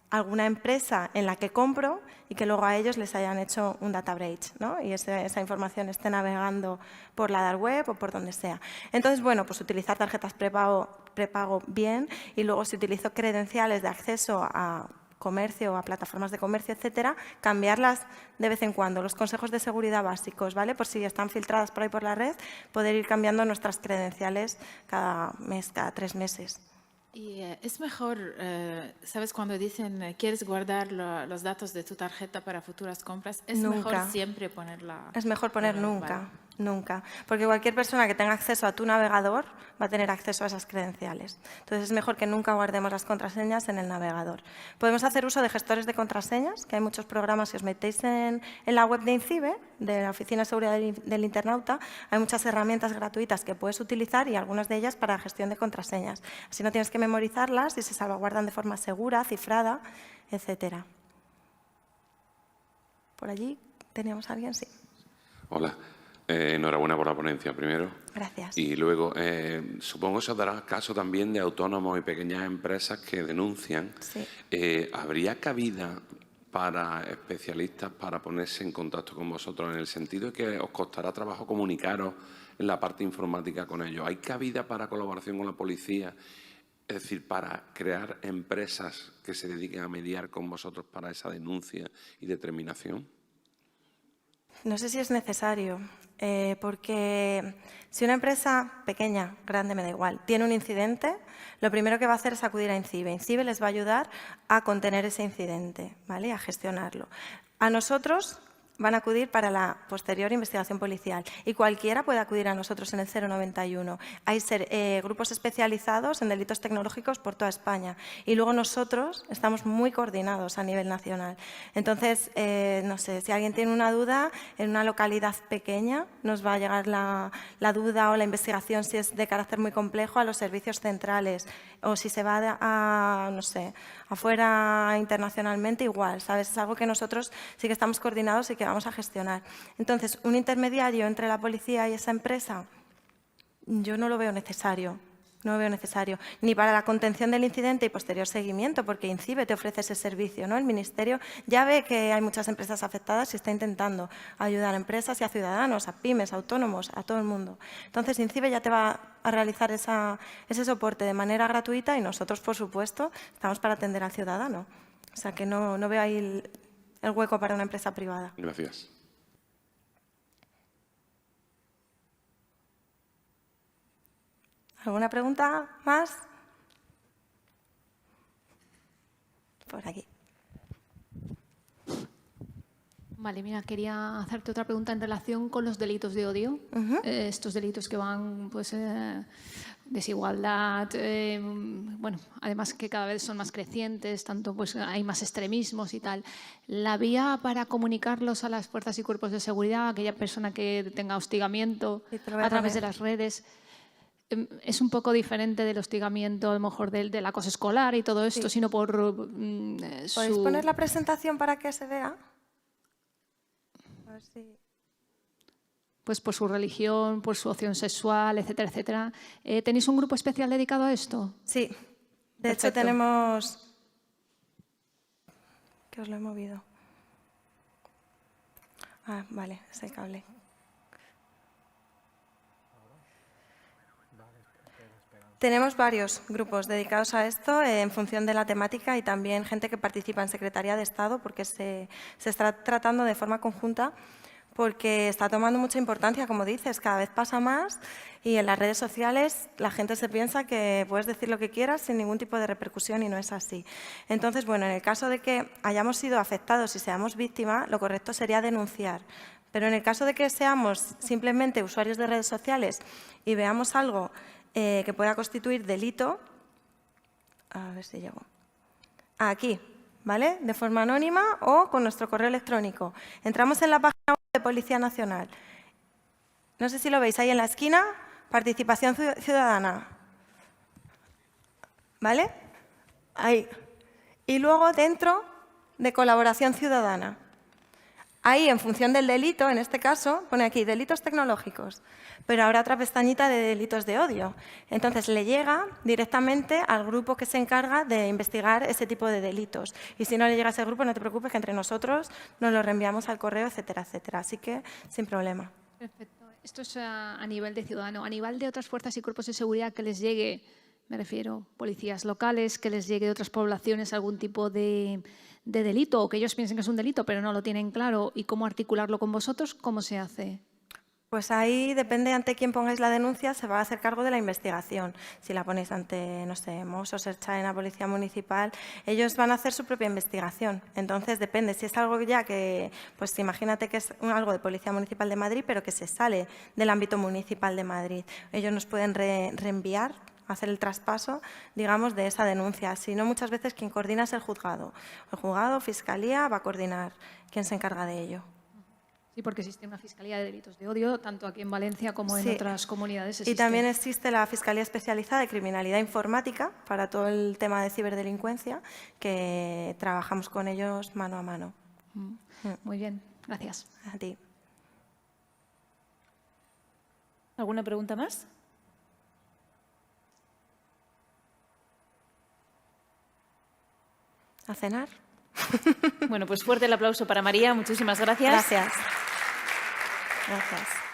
alguna empresa en la que compro y que luego a ellos les hayan hecho un data breach, ¿no? Y esa información esté navegando por la dark web o por donde sea. Entonces, bueno, pues utilizar tarjetas prepago bien y luego si utilizo credenciales de acceso a comercio, a plataformas de comercio, etcétera, cambiarlas de vez en cuando. Los consejos de seguridad básicos, ¿vale? Por si están filtradas por ahí por la red, poder ir cambiando nuestras credenciales cada mes, cada 3 meses. Y es mejor, ¿sabes? Cuando dicen quieres guardar los datos de tu tarjeta para futuras compras, es Nunca. mejor siempre ponerla. Es mejor poner nunca. Vale. Nunca, porque cualquier persona que tenga acceso a tu navegador va a tener acceso a esas credenciales. Entonces es mejor que nunca guardemos las contraseñas en el navegador. Podemos hacer uso de gestores de contraseñas, que hay muchos programas. Si os metéis en la web de INCIBE, de la Oficina de Seguridad del Internauta, hay muchas herramientas gratuitas que puedes utilizar y algunas de ellas para gestión de contraseñas. Así no tienes que memorizarlas y se salvaguardan de forma segura, cifrada, etcétera. ¿Por allí teníamos a alguien? Sí. Hola. Enhorabuena por la ponencia, primero. Gracias. Y luego, supongo que se os dará caso también de autónomos y pequeñas empresas que denuncian. Sí. ¿Habría cabida para especialistas para ponerse en contacto con vosotros en el sentido de que os costará trabajo comunicaros en la parte informática con ellos? ¿Hay cabida para colaboración con la policía? Es decir, para crear empresas que se dediquen a mediar con vosotros para esa denuncia y determinación. No sé si es necesario, porque si una empresa pequeña, grande, me da igual, tiene un incidente, lo primero que va a hacer es acudir a INCIBE. INCIBE les va a ayudar a contener ese incidente, ¿vale? A gestionarlo. A nosotros van a acudir para la posterior investigación policial y cualquiera puede acudir a nosotros en el 091. Hay grupos especializados en delitos tecnológicos por toda España y luego nosotros estamos muy coordinados a nivel nacional. Entonces, no sé, si alguien tiene una duda en una localidad pequeña, nos va a llegar la duda o la investigación, si es de carácter muy complejo, a los servicios centrales, o si se va a, no sé, afuera internacionalmente, igual, ¿sabes? Es algo que nosotros sí que estamos coordinados y que vamos a gestionar. Entonces, un intermediario entre la policía y esa empresa, yo no lo veo necesario. No lo veo necesario, ni para la contención del incidente y posterior seguimiento, porque INCIBE te ofrece ese servicio, ¿no? El Ministerio ya ve que hay muchas empresas afectadas y está intentando ayudar a empresas y a ciudadanos, a pymes, a autónomos, a todo el mundo. Entonces, INCIBE ya te va a realizar ese soporte de manera gratuita y nosotros, por supuesto, estamos para atender al ciudadano. O sea, que no veo ahí el hueco para una empresa privada. Gracias. ¿Alguna pregunta más? Por aquí. Vale, mira, quería hacerte otra pregunta en relación con los delitos de odio. Estos delitos que van, pues, desigualdad, bueno, además que cada vez son más crecientes, tanto pues hay más extremismos y tal. La vía para comunicarlos a las fuerzas y cuerpos de seguridad, aquella persona que tenga hostigamiento a través de las redes, es un poco diferente del hostigamiento, a lo mejor del acoso escolar y todo esto, sino por ¿Podéis poner la presentación para que se vea? A ver si... Pues por su religión, por su opción sexual, etcétera, etcétera. ¿Tenéis un grupo especial dedicado a esto? Sí. De hecho, tenemos... ¿Qué os lo he movido? Ah, vale, ese cable. Tenemos varios grupos dedicados a esto en función de la temática y también gente que participa en Secretaría de Estado porque se está tratando de forma conjunta porque está tomando mucha importancia, como dices, cada vez pasa más y en las redes sociales la gente se piensa que puedes decir lo que quieras sin ningún tipo de repercusión y no es así. Entonces, bueno, en el caso de que hayamos sido afectados y seamos víctimas, lo correcto sería denunciar. Pero en el caso de que seamos simplemente usuarios de redes sociales y veamos algo que pueda constituir delito, a ver si llego, aquí, ¿vale? De forma anónima o con nuestro correo electrónico. Entramos en la página web de Policía Nacional. No sé si lo veis ahí en la esquina, participación ciudadana, ¿vale? Ahí. Y luego dentro de colaboración ciudadana. Ahí, en función del delito, en este caso, pone aquí delitos tecnológicos, pero habrá otra pestañita de delitos de odio. Entonces, le llega directamente al grupo que se encarga de investigar ese tipo de delitos. Y si no le llega a ese grupo, no te preocupes, que entre nosotros nos lo reenviamos al correo, etcétera, etcétera. Así que, sin problema. Perfecto. Esto es a nivel de ciudadano. A nivel de otras fuerzas y cuerpos de seguridad que les llegue, me refiero, policías locales, que les llegue de otras poblaciones algún tipo de delito o que ellos piensen que es un delito pero no lo tienen claro y cómo articularlo con vosotros, ¿cómo se hace? Pues ahí depende ante quién pongáis la denuncia, se va a hacer cargo de la investigación. Si la ponéis ante, no sé, Mossos, Ertzaintza, Policía Municipal, ellos van a hacer su propia investigación. Entonces depende, si es algo ya que, pues imagínate que es algo de Policía Municipal de Madrid, pero que se sale del ámbito municipal de Madrid. Ellos nos pueden reenviar, hacer el traspaso, digamos, de esa denuncia. Si no, muchas veces quien coordina es el juzgado. El juzgado, Fiscalía, va a coordinar quién se encarga de ello. Sí, porque existe una Fiscalía de Delitos de Odio, tanto aquí en Valencia como en otras comunidades. Y también existe la Fiscalía Especializada de Criminalidad Informática para todo el tema de ciberdelincuencia, que trabajamos con ellos mano a mano. Muy bien, gracias. A ti. ¿Alguna pregunta más? ¿A cenar? Bueno, pues fuerte el aplauso para María. Muchísimas gracias. Gracias. Gracias.